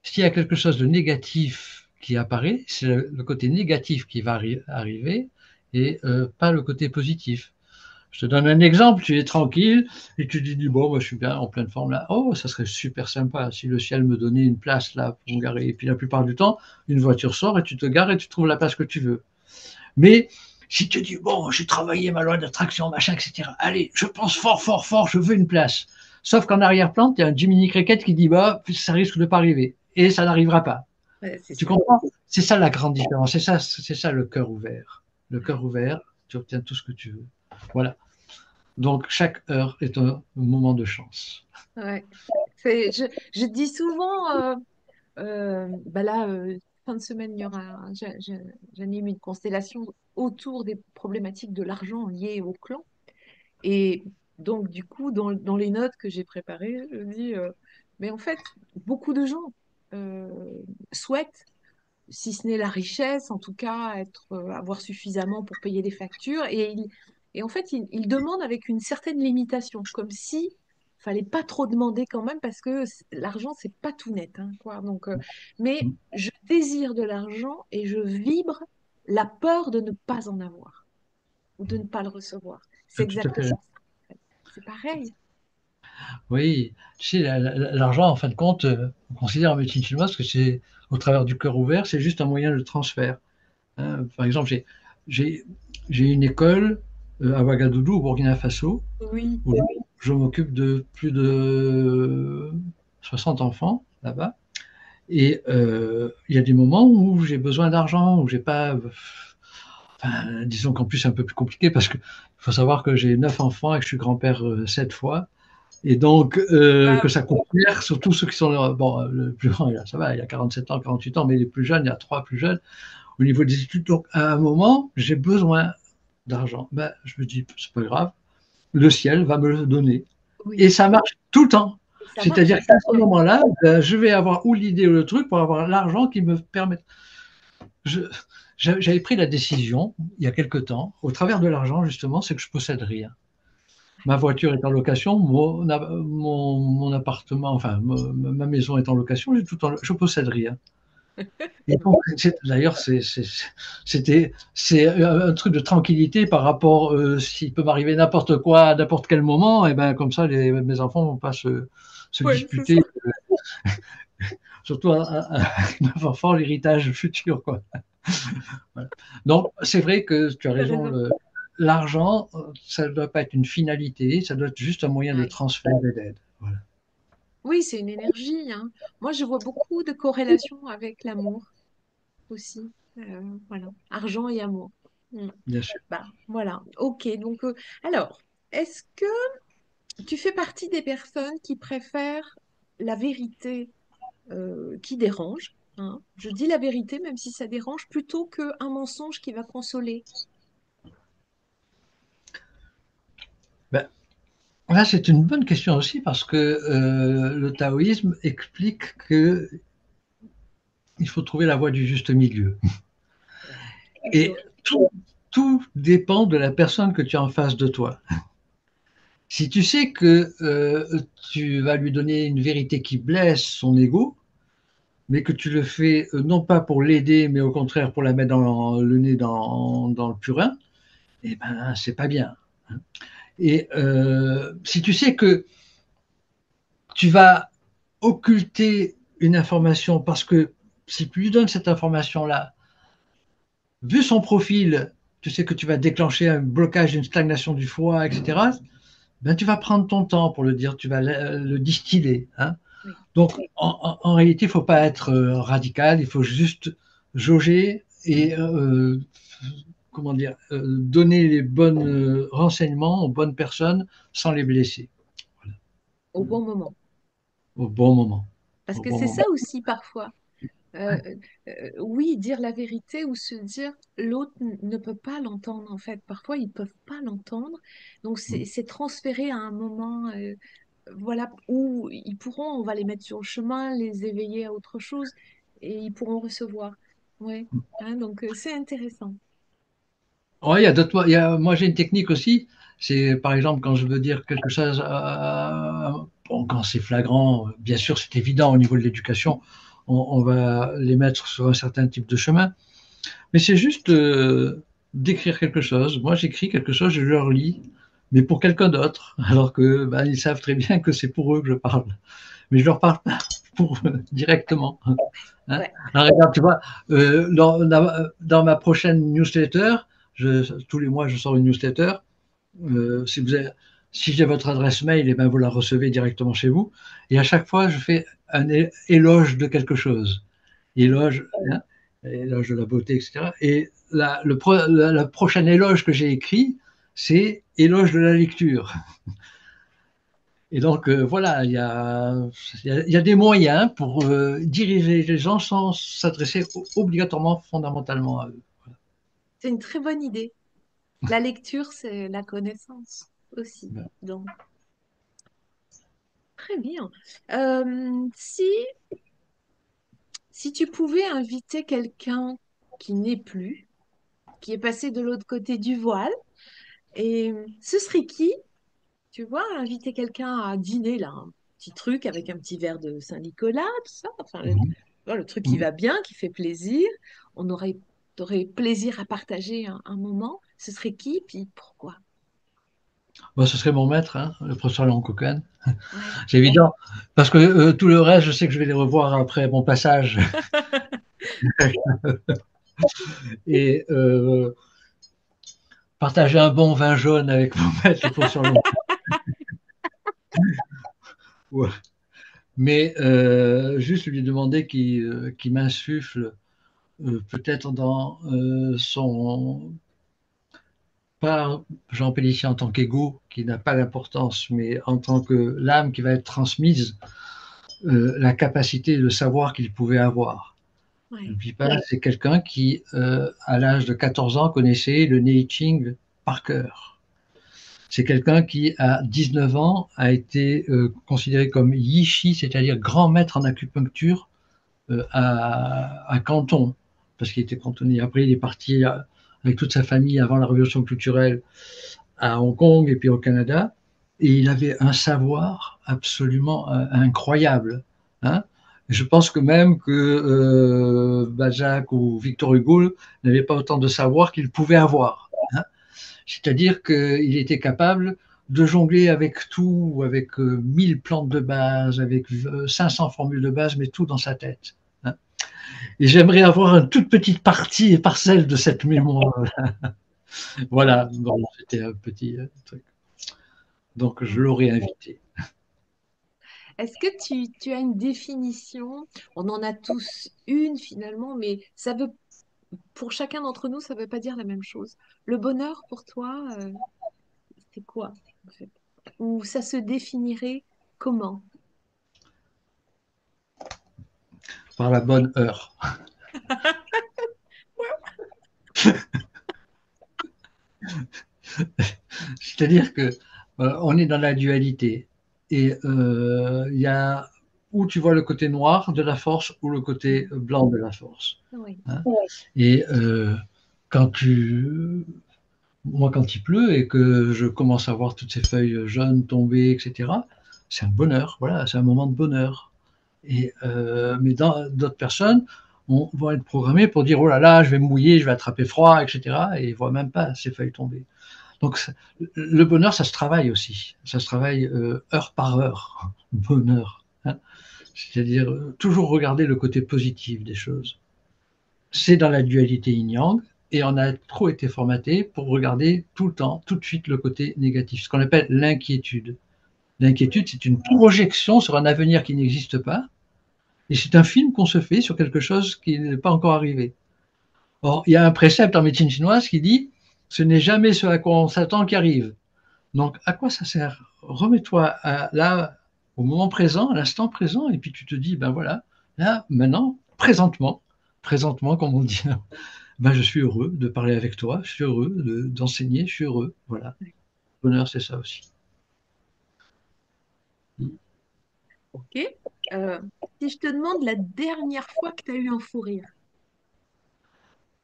s'il y a quelque chose de négatif qui apparaît, c'est le côté négatif qui va arriver et pas le côté positif. Je te donne un exemple, tu es tranquille et tu te dis, bon, moi je suis bien en pleine forme là. Oh, ça serait super sympa si le ciel me donnait une place là pour me garer. Et puis la plupart du temps, une voiture sort et tu te gares et tu trouves la place que tu veux. Mais si tu te dis, bon, j'ai travaillé ma loi d'attraction, machin, etc. Allez, je pense fort, fort, fort, je veux une place. Sauf qu'en arrière-plan, il y a un Jiminy Cricket qui dit, bah, ça risque de pas arriver. Et ça n'arrivera pas. Ouais, c'est Tu ça. comprends? C'est ça la grande différence. C'est ça le cœur ouvert. Le cœur ouvert, tu obtiens tout ce que tu veux. Voilà. Donc chaque heure est un moment de chance. Ouais. Je dis souvent, bah là, fin de semaine, il y aura, j'anime une constellation autour des problématiques de l'argent liées au clan. Et donc, du coup, dans les notes que j'ai préparées, je dis, mais en fait, beaucoup de gens euh, souhaitent, si ce n'est la richesse, en tout cas, avoir suffisamment pour payer des factures. Et en fait, ils demandent avec une certaine limitation, comme si fallait pas trop demander quand même, parce que l'argent, c'est pas tout net, hein, quoi. Donc, mais je désire de l'argent et je vibre la peur de ne pas en avoir ou de ne pas le recevoir. C'est Tout à fait. exactement ça. En fait. C'est pareil. Oui, tu sais, l'argent, en fin de compte, on considère en médecine chinoise que c'est au travers du cœur ouvert, c'est juste un moyen de transfert. Hein. Par exemple, j'ai, j'ai une école à Ouagadougou, au Burkina Faso, Oui, où je m'occupe de plus de 60 enfants là-bas. Et il y a des moments où j'ai besoin d'argent, où j'ai pas. Enfin, disons qu'en plus c'est un peu plus compliqué parce que il faut savoir que j'ai 9 enfants et que je suis grand-père 7 fois. Et donc, ah que ça coûte cher, surtout ceux qui sont bon, le plus grand, ça va, il a 47 ans, 48 ans, mais les plus jeunes, il y a 3 plus jeunes au niveau des études. Donc, à un moment, j'ai besoin d'argent. Ben, je me dis, c'est pas grave, le ciel va me le donner. Et oui, ça marche tout le temps. et ça marche. C'est-à-dire qu'à ce Ouais. moment-là, ben, je vais avoir ou l'idée ou le truc pour avoir l'argent qui me permet. Je, J'avais pris la décision, il y a quelque temps, au travers de l'argent, justement, c'est que je possède rien. Ma voiture est en location, mon appartement, enfin, ma maison est en location, je possède rien. Et donc, d'ailleurs, c'est un truc de tranquillité par rapport, s'il peut m'arriver n'importe quoi à n'importe quel moment, et ben comme ça, mes enfants ne vont pas se Oui, c'est ça. disputer, surtout avec ma enfant, l'héritage futur, quoi. Voilà. Donc, c'est vrai que tu as Tu as raison, raison. l'argent, ça ne doit pas être une finalité, ça doit être juste un moyen de Ouais. transfert et d'aide. Voilà, Oui, c'est une énergie, hein. Moi, je vois beaucoup de corrélations avec l'amour aussi. Voilà, argent et amour. Mm. bien sûr. Bah, voilà. Ok. Donc, alors, est-ce que tu fais partie des personnes qui préfèrent la vérité qui dérange, hein? Je dis la vérité, même si ça dérange, plutôt qu'un mensonge qui va consoler. Ben, là, c'est une bonne question aussi parce que le taoïsme explique que il faut trouver la voie du juste milieu. Ouais. Et tout dépend de la personne que tu as en face de toi. Si tu sais que tu vas lui donner une vérité qui blesse son ego, mais que tu le fais non pas pour l'aider, mais au contraire pour la mettre dans le nez dans le purin, eh ben c'est pas bien. Et si tu sais que tu vas occulter une information parce que si tu lui donnes cette information-là, vu son profil, tu sais que tu vas déclencher un blocage, une stagnation du foie, etc., ben, tu vas prendre ton temps pour le dire, tu vas le distiller. Hein. Oui. Donc, en réalité, il ne faut pas être radical, il faut juste jauger et comment dire, donner les bons renseignements aux bonnes personnes sans les blesser. Voilà. Au bon moment. Au bon moment. Parce Au que bon c'est ça moment. aussi parfois. Euh, oui, dire la vérité ou se dire l'autre ne peut pas l'entendre en fait. Parfois, ils peuvent pas l'entendre. Donc, c'est transféré à un moment voilà, où ils pourront, on va les mettre sur le chemin, les éveiller à autre chose et ils pourront recevoir. Ouais. Hein, donc, c'est intéressant. Ouais, il y a d'autres. Moi, j'ai une technique aussi. C'est par exemple quand je veux dire quelque chose, bon, quand c'est flagrant, bien sûr, c'est évident au niveau de l'éducation, on va les mettre sur un certain type de chemin. Mais c'est juste d'écrire quelque chose. Moi, j'écris quelque chose, je leur lis, mais pour quelqu'un d'autre, alors que ben, ils savent très bien que c'est pour eux que je parle. Mais je leur parle pas pour directement. Hein. Ouais. Alors, regarde, tu vois, dans ma prochaine newsletter, tous les mois, je sors une newsletter. Si vous avez, si j'ai votre adresse mail, et ben vous la recevez directement chez vous. Et à chaque fois, je fais un éloge de quelque chose. Oui. Éloge, hein, éloge de la beauté, etc. Et la prochaine éloge que j'ai écrit, c'est éloge de la lecture. Et donc, voilà, il y a des moyens pour diriger les gens sans s'adresser obligatoirement, fondamentalement à eux. C'est une très bonne idée. La lecture, c'est la connaissance aussi. Voilà. Donc, très bien. Si tu pouvais inviter quelqu'un qui n'est plus, qui est passé de l'autre côté du voile, et ce serait qui? Tu vois, inviter quelqu'un à dîner, là, un petit truc avec un petit verre de Saint-Nicolas, tout ça. Enfin, Mhm. voilà, le truc qui Mhm. va bien, qui fait plaisir. T'aurais plaisir à partager un moment. Ce serait qui, puis pourquoi? Bon, ce serait mon maître, hein, le professeur Léon Cohen. Ouais. C'est évident, parce que tout le reste, je sais que je vais les revoir après mon passage. Et partager un bon vin jaune avec mon maître, le professeur Léon. Ouais. Mais juste lui demander qu'il m'insuffle peut-être dans son pas Jean Pellissier en tant qu'ego, qui n'a pas d'importance, mais en tant que l'âme qui va être transmise, la capacité de savoir qu'il pouvait avoir. Ouais. N'oublie pas, c'est quelqu'un qui, à l'âge de 14 ans, connaissait le Nei Ching par cœur. C'est quelqu'un qui, à 19 ans, a été considéré comme Yishi, c'est-à-dire grand maître en acupuncture à Canton, parce qu'il était cantonné. Après, il est parti avec toute sa famille avant la révolution culturelle à Hong Kong et puis au Canada. Et il avait un savoir absolument incroyable. Hein. Je pense que même que Balzac ou Victor Hugo n'avaient pas autant de savoir qu'ils pouvaient avoir. Hein. C'est-à-dire qu'il était capable de jongler avec tout, avec 1000 plantes de base, avec 500 formules de base, mais tout dans sa tête. Hein. Et j'aimerais avoir une toute petite partie et parcelle de cette mémoire. Voilà, bon, c'était un petit truc. Donc je Ouais. l'aurais invité. Est-ce que tu as une définition? On en a tous une finalement, mais ça veut, pour chacun d'entre nous, ça ne veut pas dire la même chose. Le bonheur pour toi, c'est quoi en fait? Ou ça se définirait comment? Par la bonne heure. C'est-à-dire que on est dans la dualité et il y a où tu vois le côté noir de la force ou le côté Mhm. blanc de la force. Oui, Hein. Et quand tu moi quand il pleut et que je commence à voir toutes ces feuilles jaunes tomber, etc., c'est un bonheur, voilà, c'est un moment de bonheur. Et, mais d'autres personnes vont être programmées pour dire oh là là, je vais me mouiller, je vais attraper froid, etc. Et ils ne voient même pas ces feuilles tomber. Donc le bonheur, ça se travaille aussi. Ça se travaille heure par heure. Bonheur. Hein. C'est-à-dire toujours regarder le côté positif des choses. C'est dans la dualité yin-yang et on a trop été formaté pour regarder tout le temps, tout de suite le côté négatif, ce qu'on appelle l'inquiétude. L'inquiétude, c'est une projection sur un avenir qui n'existe pas, et c'est un film qu'on se fait sur quelque chose qui n'est pas encore arrivé. Or, il y a un précepte en médecine chinoise qui dit ce n'est jamais ce à quoi on s'attend qui arrive. Donc, à quoi ça sert? Remets-toi là, au moment présent, à l'instant présent, et puis tu te dis ben voilà, là, maintenant, présentement, comme on dit, ben, je suis heureux de parler avec toi, je suis heureux d'enseigner, je suis heureux. Voilà. Bonheur, c'est ça aussi. Ok. Euh, Si je te demande la dernière fois que tu as eu un fou rire.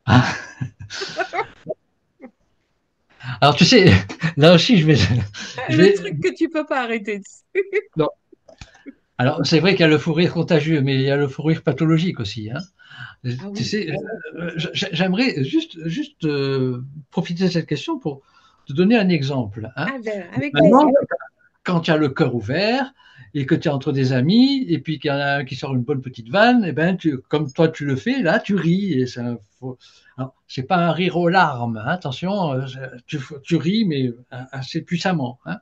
Ah, alors, tu sais, là aussi, je Le vais, truc que tu peux pas arrêter. non. Alors, c'est vrai qu'il y a le fou rire contagieux, mais il y a le fou rire pathologique aussi, hein. Ah Tu oui. sais, j'aimerais juste profiter de cette question pour te donner un exemple, hein. Ah ben, avec Maintenant, plaisir. quand tu as le cœur ouvert et que tu es entre des amis et puis qu'il y en a un qui sort une bonne petite vanne, et ben comme toi tu le fais, là tu ris et ça faut. Alors, c'est pas un rire aux larmes, hein, attention, tu ris mais assez puissamment, hein.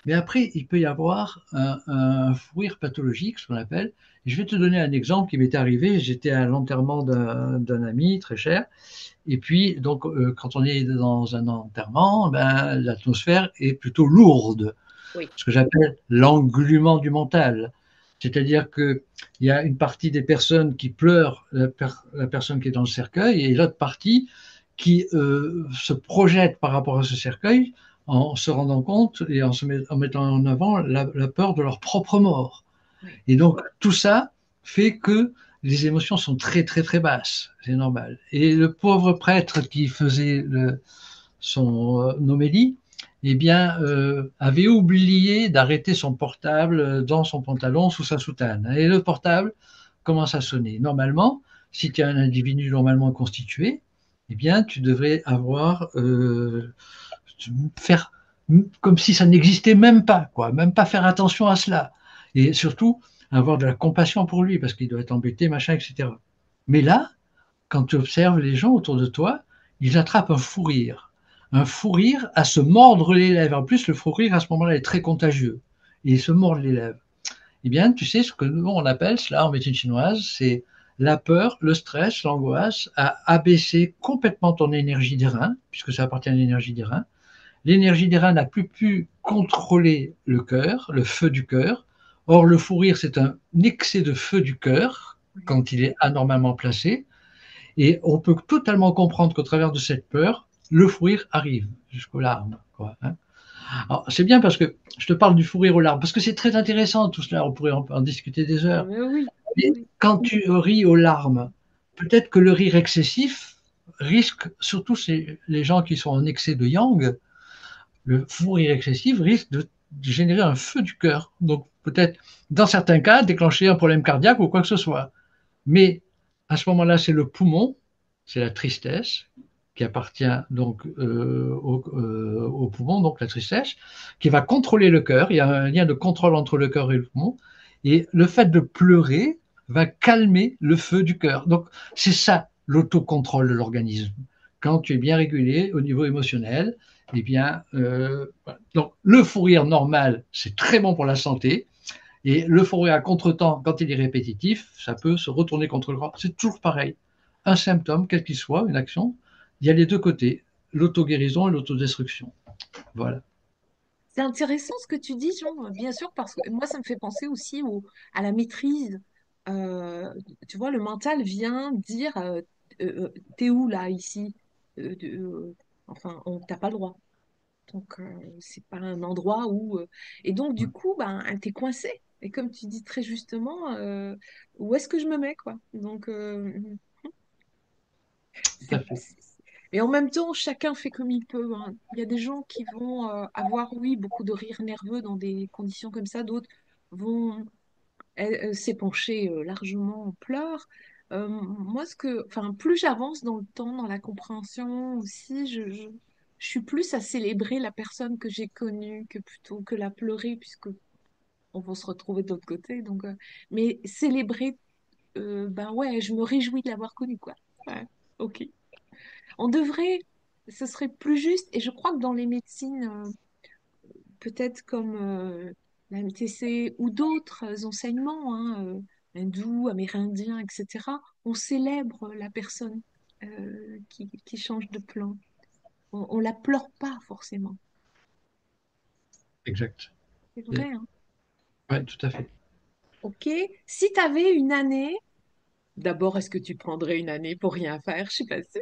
Mais après, il peut y avoir un fou rire pathologique, ce qu'on appelle. Et je vais te donner un exemple qui m'est arrivé. J'étais à l'enterrement d'un ami très cher. Et puis, donc, quand on est dans un enterrement, ben, l'atmosphère est plutôt lourde, Oui. ce que j'appelle l'englument du mental. C'est-à-dire qu'il y a une partie des personnes qui pleurent la personne qui est dans le cercueil et l'autre partie qui se projette par rapport à ce cercueil en se rendant compte et en mettant en avant la peur de leur propre mort. Oui. Et donc tout ça fait que les émotions sont très très très basses, c'est normal. Et le pauvre prêtre qui faisait son homélie, eh bien, avait oublié d'arrêter son portable dans son pantalon sous sa soutane. Et le portable commence à sonner. Normalement, si tu es un individu normalement constitué, eh bien, tu devrais avoir faire comme si ça n'existait même pas, quoi, même pas faire attention à cela, et surtout avoir de la compassion pour lui parce qu'il doit être embêté, machin, etc. Mais là, quand tu observes les gens autour de toi, ils attrapent un fou rire à se mordre les lèvres. En plus, le fou rire à ce moment-là est très contagieux et ils se mordent les lèvres. Eh bien, tu sais ce que nous on appelle cela en médecine chinoise, c'est la peur, le stress, l'angoisse à abaisser complètement ton énergie des reins, puisque ça appartient à l'énergie des reins. L'énergie des reins n'a plus pu contrôler le cœur, le feu du cœur. Or, le fou rire, c'est un excès de feu du cœur Oui. quand il est anormalement placé. Et on peut totalement comprendre qu'au travers de cette peur, le fou rire arrive jusqu'aux larmes, quoi, hein. Alors, c'est bien parce que je te parle du fou rire aux larmes, parce que c'est très intéressant tout cela, on pourrait en discuter des heures. Mais oui. Mais Oui. quand tu ris aux larmes, peut-être que le rire excessif risque, surtout chez les gens qui sont en excès de yang, le fou rire excessif risque de générer un feu du cœur. Donc peut-être, dans certains cas, déclencher un problème cardiaque ou quoi que ce soit. Mais à ce moment-là, c'est le poumon, c'est la tristesse qui appartient donc au poumon, donc la tristesse, qui va contrôler le cœur. Il y a un lien de contrôle entre le cœur et le poumon. Et le fait de pleurer va calmer le feu du cœur. Donc c'est ça l'autocontrôle de l'organisme. Quand tu es bien régulé au niveau émotionnel, eh bien, voilà. Donc le fou rire normal, c'est très bon pour la santé. Et le fou rire à contretemps, quand il est répétitif, ça peut se retourner contre le corps. C'est toujours pareil. Un symptôme, quel qu'il soit, une action, il y a les deux côtés, l'auto-guérison et l'autodestruction. Voilà. C'est intéressant ce que tu dis, Jean, bien sûr, parce que moi, ça me fait penser aussi à la maîtrise. Euh, Tu vois, le mental vient dire t'es où là, ici? Enfin, on t'a pas le droit. Donc, c'est pas un endroit où. Et donc, du coup, ben, t'es coincé. Et comme tu dis très justement, où est-ce que je me mets, quoi? Donc, Tout à c'est, fait. et en même temps, chacun fait comme il peut, hein. Il y a des gens qui vont avoir, oui, beaucoup de rire nerveux dans des conditions comme ça. D'autres vont s'épancher largement en pleurs. Moi, enfin, plus j'avance dans le temps, dans la compréhension aussi, je suis plus à célébrer la personne que j'ai connue que plutôt que la pleurer, puisque on va se retrouver de l'autre côté. Donc, mais célébrer, ben ouais, je me réjouis de l'avoir connue, quoi. Ouais, ok. On devrait, ce serait plus juste, et je crois que dans les médecines, peut-être comme la MTC ou d'autres enseignements, hein, hindous, amérindiens, etc., on célèbre la personne qui change de plan. On la pleure pas forcément. Exact. C'est vrai, hein. Ouais, tout à fait. Ok. Si tu avais une année, d'abord, est-ce que tu prendrais une année pour rien faire? Je suis pas sûre,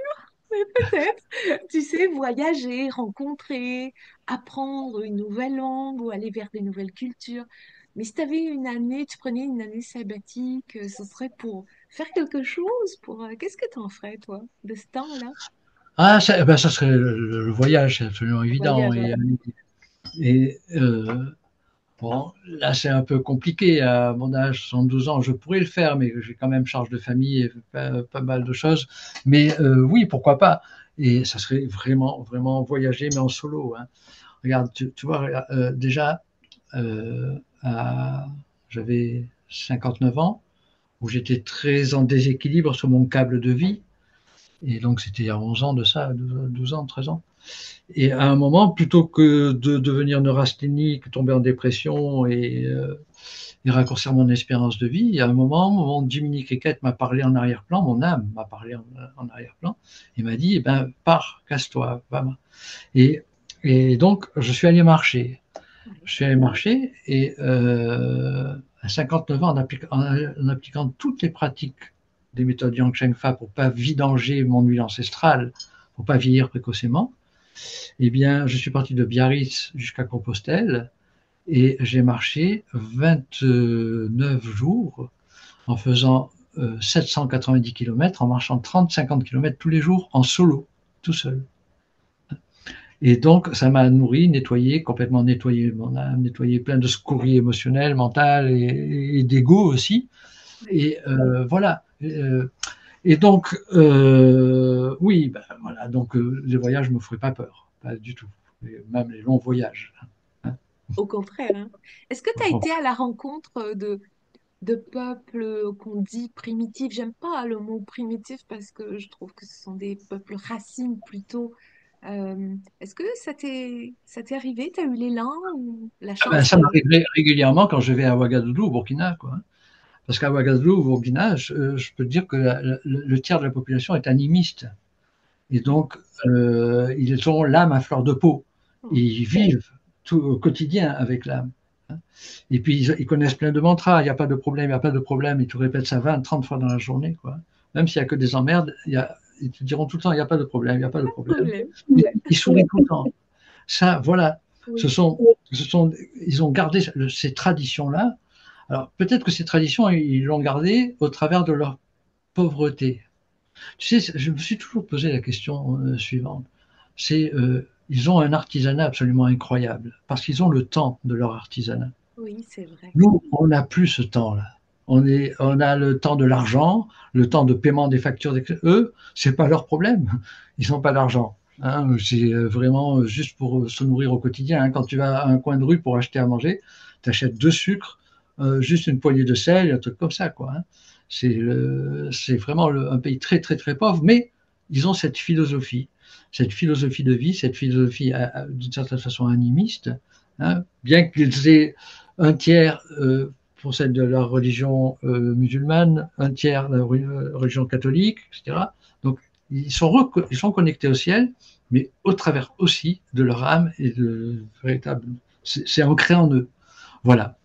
mais peut-être. Tu sais, voyager, rencontrer, apprendre une nouvelle langue ou aller vers des nouvelles cultures. Mais si tu avais une année, tu prenais une année sabbatique, ce serait pour faire quelque chose, pour... qu'est-ce que tu en ferais, toi, de ce temps-là? Ah, ça, ben, ça serait le voyage, c'est absolument évident. Voyage, ouais. Et bon, là, c'est un peu compliqué. À mon âge, 72 ans, je pourrais le faire, mais j'ai quand même charge de famille et pas mal de choses. Mais oui, pourquoi pas. Et ça serait vraiment, vraiment voyager, mais en solo. Hein. Regarde, tu vois, déjà, euh, à- j'avais 59 ans, où j'étais très en déséquilibre sur mon câble de vie. Et donc, c'était il y a 11 ans de ça, 12 ans, 13 ans. Et à un moment, plutôt que de devenir neurasthénique, tomber en dépression et raccourcir mon espérance de vie, à un moment, mon Jiminy Cricket m'a parlé en arrière-plan, mon âme m'a parlé en arrière-plan, et m'a dit, eh ben, pars, casse-toi, va. Et, et donc, je suis allé marcher. Ouais. Je suis allé marcher et à 59 ans, en appliquant toutes les pratiques des méthodes Yang Cheng Fa pour pas vidanger mon huile ancestrale, pour pas vieillir précocement, eh bien, je suis parti de Biarritz jusqu'à Compostelle et j'ai marché 29 jours en faisant 790 km, en marchant 30-50 km tous les jours en solo, tout seul. Et donc, ça m'a nourri, nettoyé, complètement nettoyé mon âme, nettoyé plein de scories émotionnelles, mentales et d'ego aussi. Ouais. Et voilà. Et donc, oui, ben, voilà. Donc, les voyages me feraient pas peur, pas du tout. Et même les longs voyages. Hein. Au contraire, hein. Est-ce que tu as Bon. été à la rencontre de peuples qu'on dit primitifs? J'aime pas le mot primitif parce que je trouve que ce sont des peuples racines plutôt. Est-ce que ça t'est arrivé? Tu as eu l'élan ou la Ah ben, chance ça de... m'arrive régulièrement quand je vais à Ouagadougou, au Burkina, quoi. Parce qu'à Ouagadougou, au Burkina, je peux te dire que le tiers de la population est animiste. Et donc, ils ont l'âme à fleur de peau. Et Oh, ils vivent tout au quotidien avec l'âme. Hein. Et puis, ils connaissent plein de mantras. Il n'y a pas de problème, il n'y a pas de problème. Ils te répètent ça 20, 30 fois dans la journée. Quoi. Même s'il n'y a que des emmerdes, ils te diront tout le temps, il n'y a pas de problème, il n'y a pas de problème. problème. Ils sourient tout le temps. Ça, voilà. Ce Oui, sont, ils ont gardé ces traditions-là. Alors, peut-être que ces traditions, ils l'ont gardé au travers de leur pauvreté. Tu sais, je me suis toujours posé la question suivante. C'est, ils ont un artisanat absolument incroyable parce qu'ils ont le temps de leur artisanat. oui, c'est vrai. Nous, on n'a plus ce temps-là. On a le temps de l'argent, le temps de paiement des factures. Eux, c'est pas leur problème. Ils n'ont pas d'argent. Hein, c'est vraiment juste pour se nourrir au quotidien. Hein. Quand tu vas à un coin de rue pour acheter à manger, tu achètes deux sucres, juste une poignée de sel, un truc comme ça, quoi. Hein. C'est vraiment un pays très, très, très pauvre, mais ils ont cette philosophie de vie, cette philosophie d'une certaine façon animiste, hein, bien qu'ils aient un tiers pour celle de la religion musulmane, un tiers de la religion catholique, etc. Donc, ils sont connectés au ciel, mais au travers aussi de leur âme et de véritable. C'est ancré en eux. Voilà.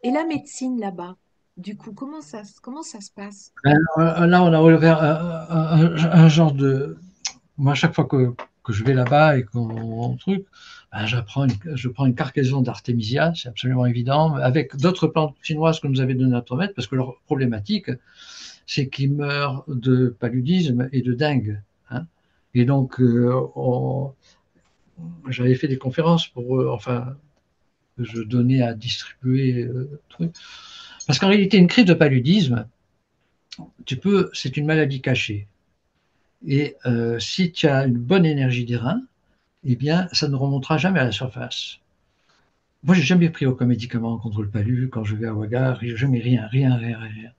Et la médecine là-bas, du coup, comment ça se passe? Là, on a ouvert un genre de. Moi, à chaque fois que je vais là-bas et qu'on truc, ben, je prends une cargaison d'artémisia, c'est absolument évident, avec d'autres plantes chinoises que nous avait donné notre maître, parce que leur problématique, c'est qu'ils meurent de paludisme et de dengue. Hein. Et donc, j'avais fait des conférences pour eux, enfin, que je donnais à distribuer. Truc. Parce qu'en réalité, une crise de paludisme, c'est une maladie cachée. Et si tu as une bonne énergie des reins, eh bien, ça ne remontera jamais à la surface. Moi, j'ai jamais pris aucun médicament contre le palu quand je vais à Ouaga, jamais rien, rien, rien, rien.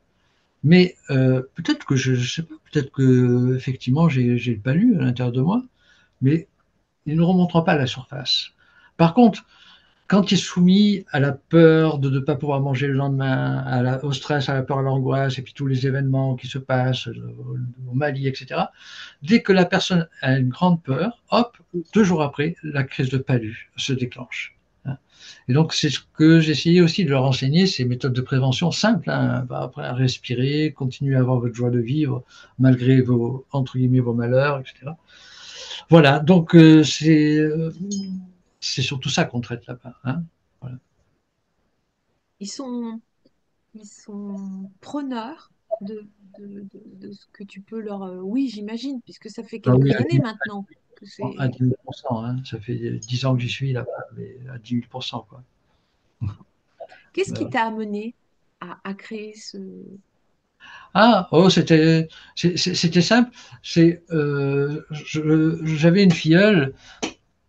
Mais peut-être que je sais pas, peut-être que effectivement j'ai le palu à l'intérieur de moi, mais il ne remontera pas à la surface. Par contre, quand tu es soumis à la peur de ne pas pouvoir manger le lendemain, au stress, à la peur, à l'angoisse, et puis tous les événements qui se passent au Mali, etc., dès que la personne a une grande peur, hop, 2 jours après, la crise de palu se déclenche. Hein. Et donc, c'est ce que j'ai essayé aussi de leur enseigner, ces méthodes de prévention simples, hein, après à respirer, continuer à avoir votre joie de vivre, malgré vos, entre guillemets, vos malheurs, etc. Voilà, donc c'est surtout ça qu'on traite là-bas. Hein. Voilà. Ils sont, ils sont preneurs de ce que tu peux leur... Oui, j'imagine, puisque ça fait Ah oui, quelques années maintenant que à c'est... 10 000 hein. Ça fait 10 ans que j'y suis là-bas, mais à 10 000 quoi. Qu'est-ce qui Voilà. t'a amené à créer ce... Ah, oh, c'était simple. J'avais une filleule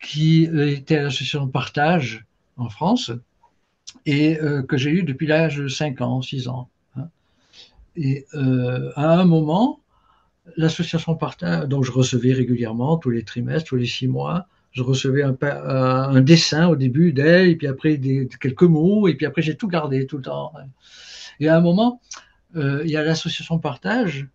qui était à l'association de partage en France et que j'ai eue depuis l'âge de 5 ans, 6 ans. Hein. Et à un moment, l'association partage, donc je recevais régulièrement, tous les trimestres, tous les 6 mois, je recevais un dessin au début d'elle, et puis après quelques mots, et puis après j'ai tout gardé tout le temps. Et à un moment, il y a l'association partage,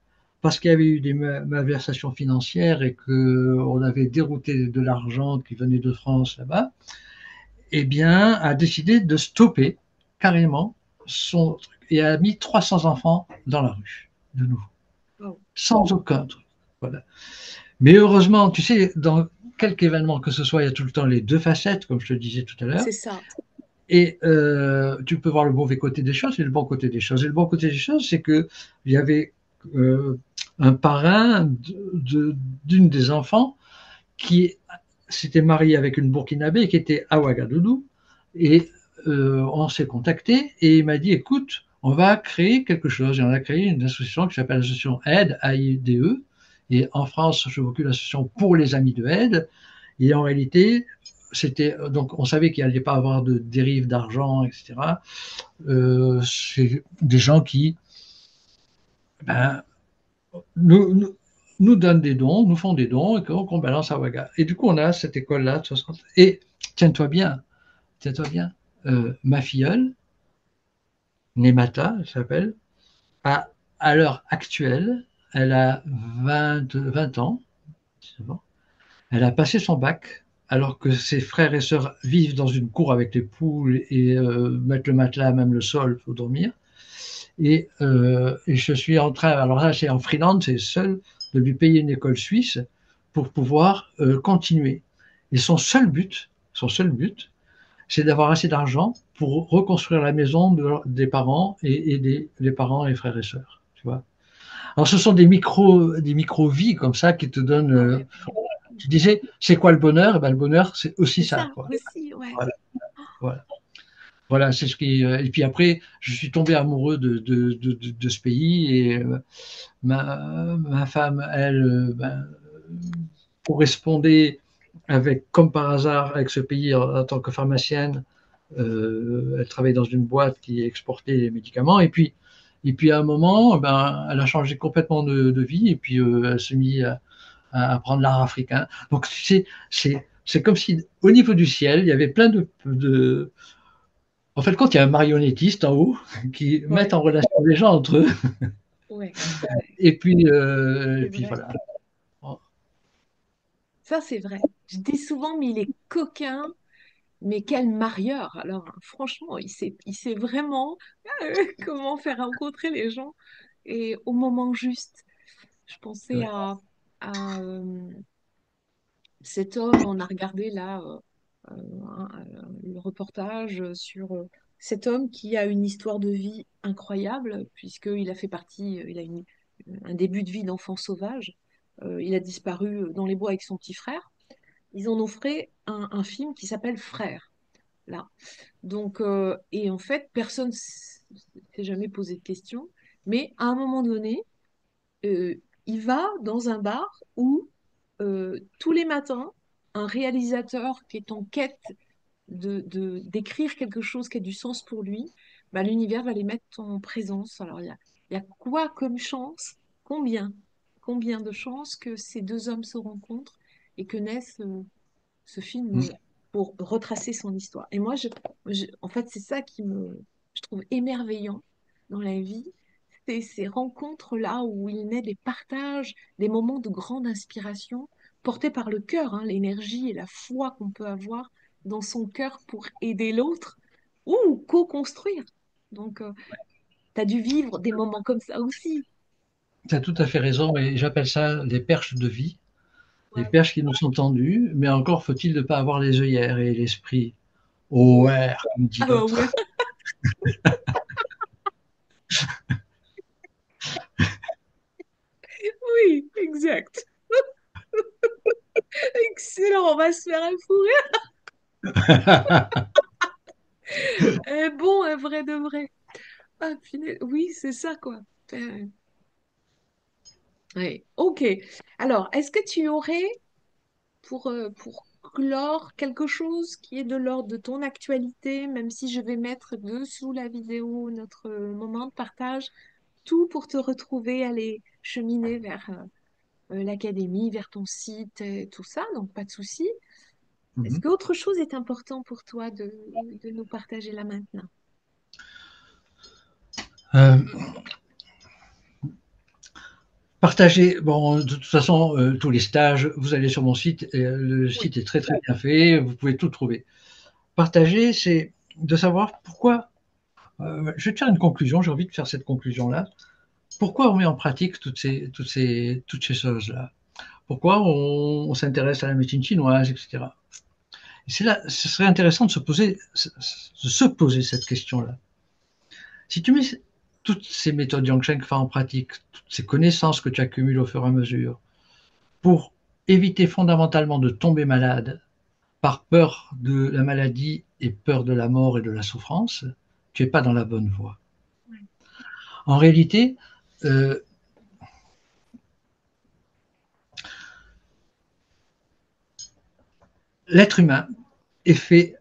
parce qu'il y avait eu des malversations financières et qu'on avait dérouté de l'argent qui venait de France là-bas, eh bien, a décidé de stopper carrément son truc et a mis 300 enfants dans la rue, de nouveau, Oh, sans aucun truc. Voilà. Mais heureusement, tu sais, dans quelque événement que ce soit, il y a tout le temps les deux facettes, comme je te disais tout à l'heure. c'est ça. Et tu peux voir le mauvais côté des choses et le bon côté des choses. Et le bon côté des choses, c'est que il y avait euh, un parrain d'une des enfants qui s'était marié avec une Burkinabé qui était à Ouagadougou. Et on s'est contacté et il m'a dit, écoute, on va créer quelque chose. Et on a créé une association qui s'appelle l'association Aide, AIDE. Et en France, je m'occupe de l'association pour les amis de Aide. Et en réalité, c'était donc on savait qu'il n'allait pas avoir de dérive d'argent, etc. C'est des gens qui ben, nous, nous donnent des dons, nous font des dons et qu'on balance à Ouaga. Et du coup, on a cette école-là de 60. Et tiens-toi bien, ma filleule, Nemata, elle s'appelle, à, à l'heure actuelle, elle a 20 ans, bon. Elle a passé son bac alors que ses frères et sœurs vivent dans une cour avec les poules et mettent le matelas, même le sol, pour dormir. Et je suis en train, alors là c'est en freelance, c'est seul, de lui payer une école suisse pour pouvoir continuer. Et son seul but, c'est d'avoir assez d'argent pour reconstruire la maison des parents et aider les parents et frères et sœurs. Tu vois. Alors ce sont des micro vies comme ça qui te donnent. Ah ouais, Tu disais, c'est quoi le bonheur? Eh ben, le bonheur, c'est aussi c'est ça, ça quoi. aussi, ouais. Voilà, voilà. Voilà, c'est ce qui. Et puis après, je suis tombé amoureux de ce pays et ma femme, elle, ben, correspondait avec, comme par hasard, avec ce pays en tant que pharmacienne. Elle travaillait dans une boîte qui exportait les médicaments. Et puis à un moment, ben, elle a changé complètement de vie et puis elle s'est mise à apprendre l'art africain. Donc c'est comme si au niveau du ciel, il y avait plein de. En fait, quand il y a un marionnettiste en haut qui met Ouais, en relation les gens entre eux, ouais, et c'est puis vrai. voilà. Ça, c'est vrai. Je dis souvent, mais il est coquin, mais quel marieur. Alors, franchement, il sait vraiment comment faire rencontrer les gens et au moment juste. Je pensais Ouais. à cet homme, on a regardé là le reportage sur cet homme qui a une histoire de vie incroyable, puisqu'il a fait partie, il a un début de vie d'enfant sauvage. Il a disparu dans les bois avec son petit frère. Ils en ont fait un film qui s'appelle Frère, là. Donc, et en fait, personne s'est jamais posé de questions, mais à un moment donné, il va dans un bar où tous les matins, un réalisateur qui est en quête d'écrire quelque chose qui a du sens pour lui, bah, l'univers va les mettre en présence. Alors, Il y a quoi comme chance? Combien? Combien de chances que ces deux hommes se rencontrent et que naisse ce film pour retracer son histoire. Et moi, en fait, c'est ça je trouve émerveillant dans la vie, c'est ces rencontres-là où il naît des partages, des moments de grande inspiration portés par le cœur, hein, l'énergie et la foi qu'on peut avoir dans son cœur pour aider l'autre ou co-construire. Donc, tu as dû vivre des moments comme ça aussi. Tu as tout à fait raison, et j'appelle ça les perches de vie, les Ouais. perches qui nous sont tendues, mais encore faut-il ne pas avoir les œillères et l'esprit Ouais. ouvert, comme dit Ah bah ouais. l'autre. Oui, exact. Excellent, on va se faire un fou rire. Bon, un vrai de vrai. Ah, punaise. Oui, c'est ça, quoi. Ouais. Ok. Alors, est-ce que tu aurais, pour clore, quelque chose qui est de l'ordre de ton actualité, même si je vais mettre dessous la vidéo notre moment de partage, tout pour te retrouver, aller cheminer vers l'académie, vers ton site, tout ça, donc pas de souci. Est-ce qu'autre chose est important pour toi de nous partager là maintenant? Euh, Partagez, bon, de toute façon, tous les stages, vous allez sur mon site, et le Oui. site est très très bien fait, vous pouvez tout trouver. Partager, c'est de savoir pourquoi, je vais te faire une conclusion, j'ai envie de faire cette conclusion-là. Pourquoi on met en pratique toutes ces choses-là? Pourquoi on s'intéresse à la médecine chinoise, etc. Et c'est là, ce serait intéressant de se poser cette question-là. Si tu mets toutes ces méthodes Yang Shen en pratique, toutes ces connaissances que tu accumules au fur et à mesure, pour éviter fondamentalement de tomber malade par peur de la maladie et peur de la mort et de la souffrance, tu n'es pas dans la bonne voie. Ouais. En réalité, euh, l'être humain est fait,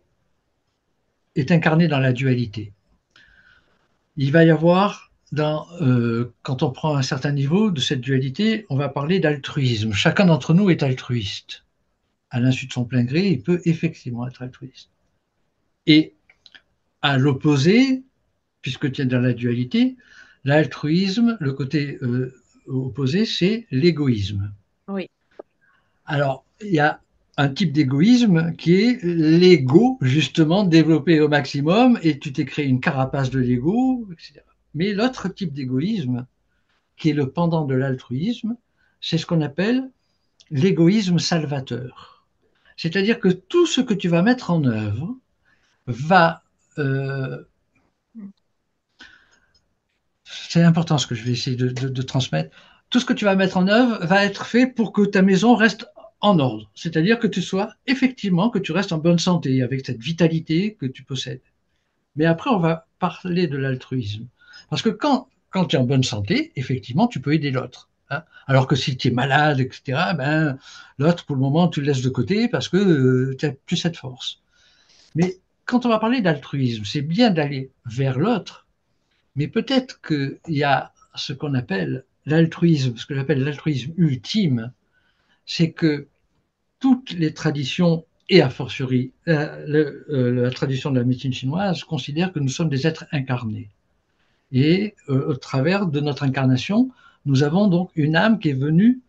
est incarné dans la dualité. Il va y avoir, quand on prend un certain niveau de cette dualité, on va parler d'altruisme. Chacun d'entre nous est altruiste. À l'insu de son plein gré, il peut effectivement être altruiste. Et à l'opposé, puisque tu es dans la dualité, l'altruisme, le côté opposé, c'est l'égoïsme. Oui. Alors, il y a un type d'égoïsme qui est l'ego, justement, développé au maximum, et tu t'es créé une carapace de l'ego, etc. Mais l'autre type d'égoïsme, qui est le pendant de l'altruisme, c'est ce qu'on appelle l'égoïsme salvateur. C'est-à-dire que tout ce que tu vas mettre en œuvre va euh, c'est important ce que je vais essayer de transmettre. Tout ce que tu vas mettre en œuvre va être fait pour que ta maison reste en ordre. C'est-à-dire que tu sois effectivement, que tu restes en bonne santé, avec cette vitalité que tu possèdes. Mais après, on va parler de l'altruisme. Parce que quand tu es en bonne santé, effectivement, tu peux aider l'autre. Hein. Alors que si tu es malade, etc., ben, l'autre, pour le moment, tu le laisses de côté parce que tu n'as plus cette force. Mais quand on va parler d'altruisme, c'est bien d'aller vers l'autre, mais peut-être qu'il y a ce qu'on appelle l'altruisme, ce que j'appelle l'altruisme ultime, c'est que toutes les traditions, et a fortiori la tradition de la médecine chinoise, considère que nous sommes des êtres incarnés. Et au travers de notre incarnation, nous avons donc une âme qui est venue,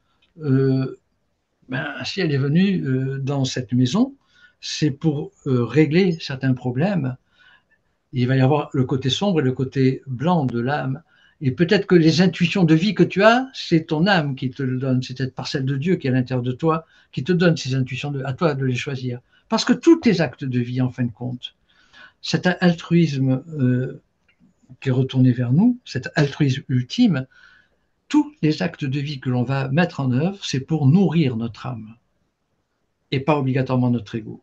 si elle est venue dans cette maison, c'est pour régler certains problèmes. Il va y avoir le côté sombre et le côté blanc de l'âme. Et peut-être que les intuitions de vie que tu as, c'est ton âme qui te le donne, c'est cette parcelle de Dieu qui est à l'intérieur de toi, qui te donne ces intuitions, à toi de les choisir. Parce que tous tes actes de vie, en fin de compte, cet altruisme qui est retourné vers nous, cet altruisme ultime, tous les actes de vie que l'on va mettre en œuvre, c'est pour nourrir notre âme et pas obligatoirement notre ego.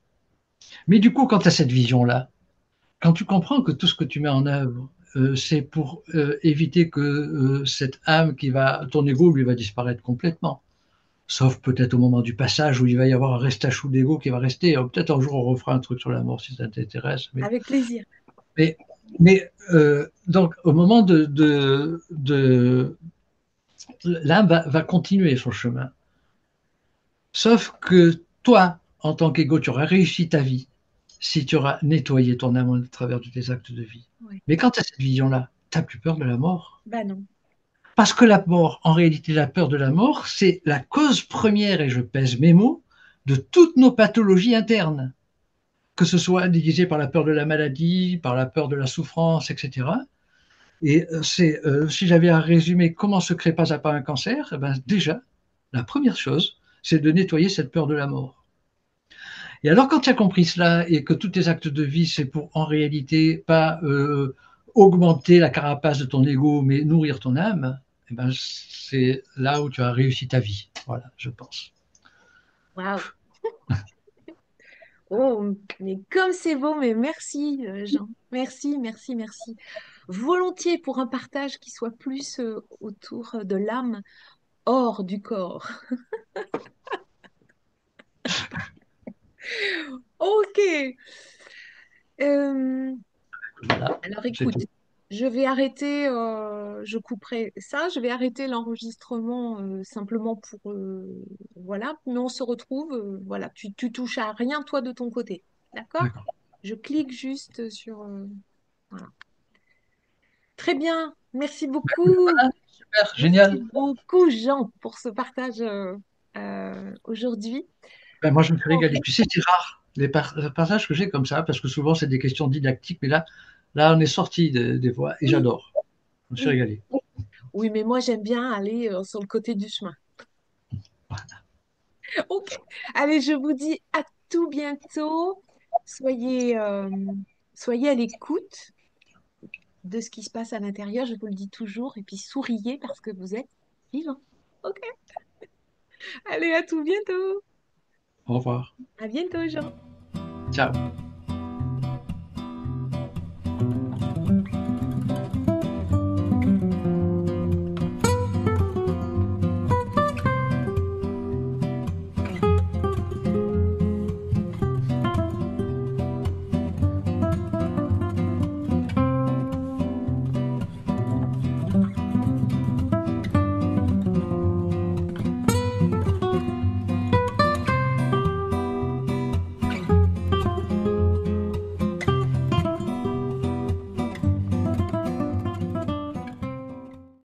Mais du coup, quand tu as cette vision-là, quand tu comprends que tout ce que tu mets en œuvre, c'est pour éviter que cette âme qui va, ton ego lui va disparaître complètement. Sauf peut-être au moment du passage où il va y avoir un restachou d'ego qui va rester. Peut-être un jour on refera un truc sur la mort si ça t'intéresse. Avec plaisir. Mais Mais donc, au moment l'âme va continuer son chemin. Sauf que toi, en tant qu'ego, tu auras réussi ta vie si tu auras nettoyé ton âme à travers de tes actes de vie. Ouais. Mais quand tu as cette vision-là, tu n'as plus peur de la mort. Bah non. Parce que la mort, en réalité, la peur de la mort, c'est la cause première, et je pèse mes mots, de toutes nos pathologies internes. Que ce soit déguisé par la peur de la maladie, par la peur de la souffrance, etc. Et si j'avais à résumer comment se crée pas à pas un cancer, eh ben déjà, la première chose, c'est de nettoyer cette peur de la mort. Et alors, quand tu as compris cela et que tous tes actes de vie, c'est pour en réalité pas augmenter la carapace de ton ego, mais nourrir ton âme, eh ben, c'est là où tu as réussi ta vie. Voilà, je pense. Waouh. Oh, mais comme c'est beau, mais merci, Jean. Merci, merci, merci. Volontiers pour un partage qui soit plus autour de l'âme hors du corps. Ok. Euh, Voilà, alors c'est écoute, tout. je vais arrêter, je couperai ça, je vais arrêter l'enregistrement simplement pour, voilà, mais on se retrouve, voilà, tu touches à rien toi de ton côté, d'accord? D'accord. Je clique juste sur, voilà. Très bien, Voilà, super, merci génial. beaucoup Jean pour ce partage aujourd'hui. Ben, moi, je me suis On régalé. reste- Tu sais, c'est rare les passages que j'ai comme ça, parce que souvent, c'est des questions didactiques, mais là, on est sorti des voies et Oui, j'adore. Je me suis oui, régalé. oui, mais moi j'aime bien aller sur le côté du chemin. Ok. Allez, je vous dis à tout bientôt. Soyez, soyez à l'écoute de ce qui se passe à l'intérieur, je vous le dis toujours, et puis souriez parce que vous êtes vivant. Ok. Allez, à tout bientôt. Au revoir. À bientôt, Jean. Ciao.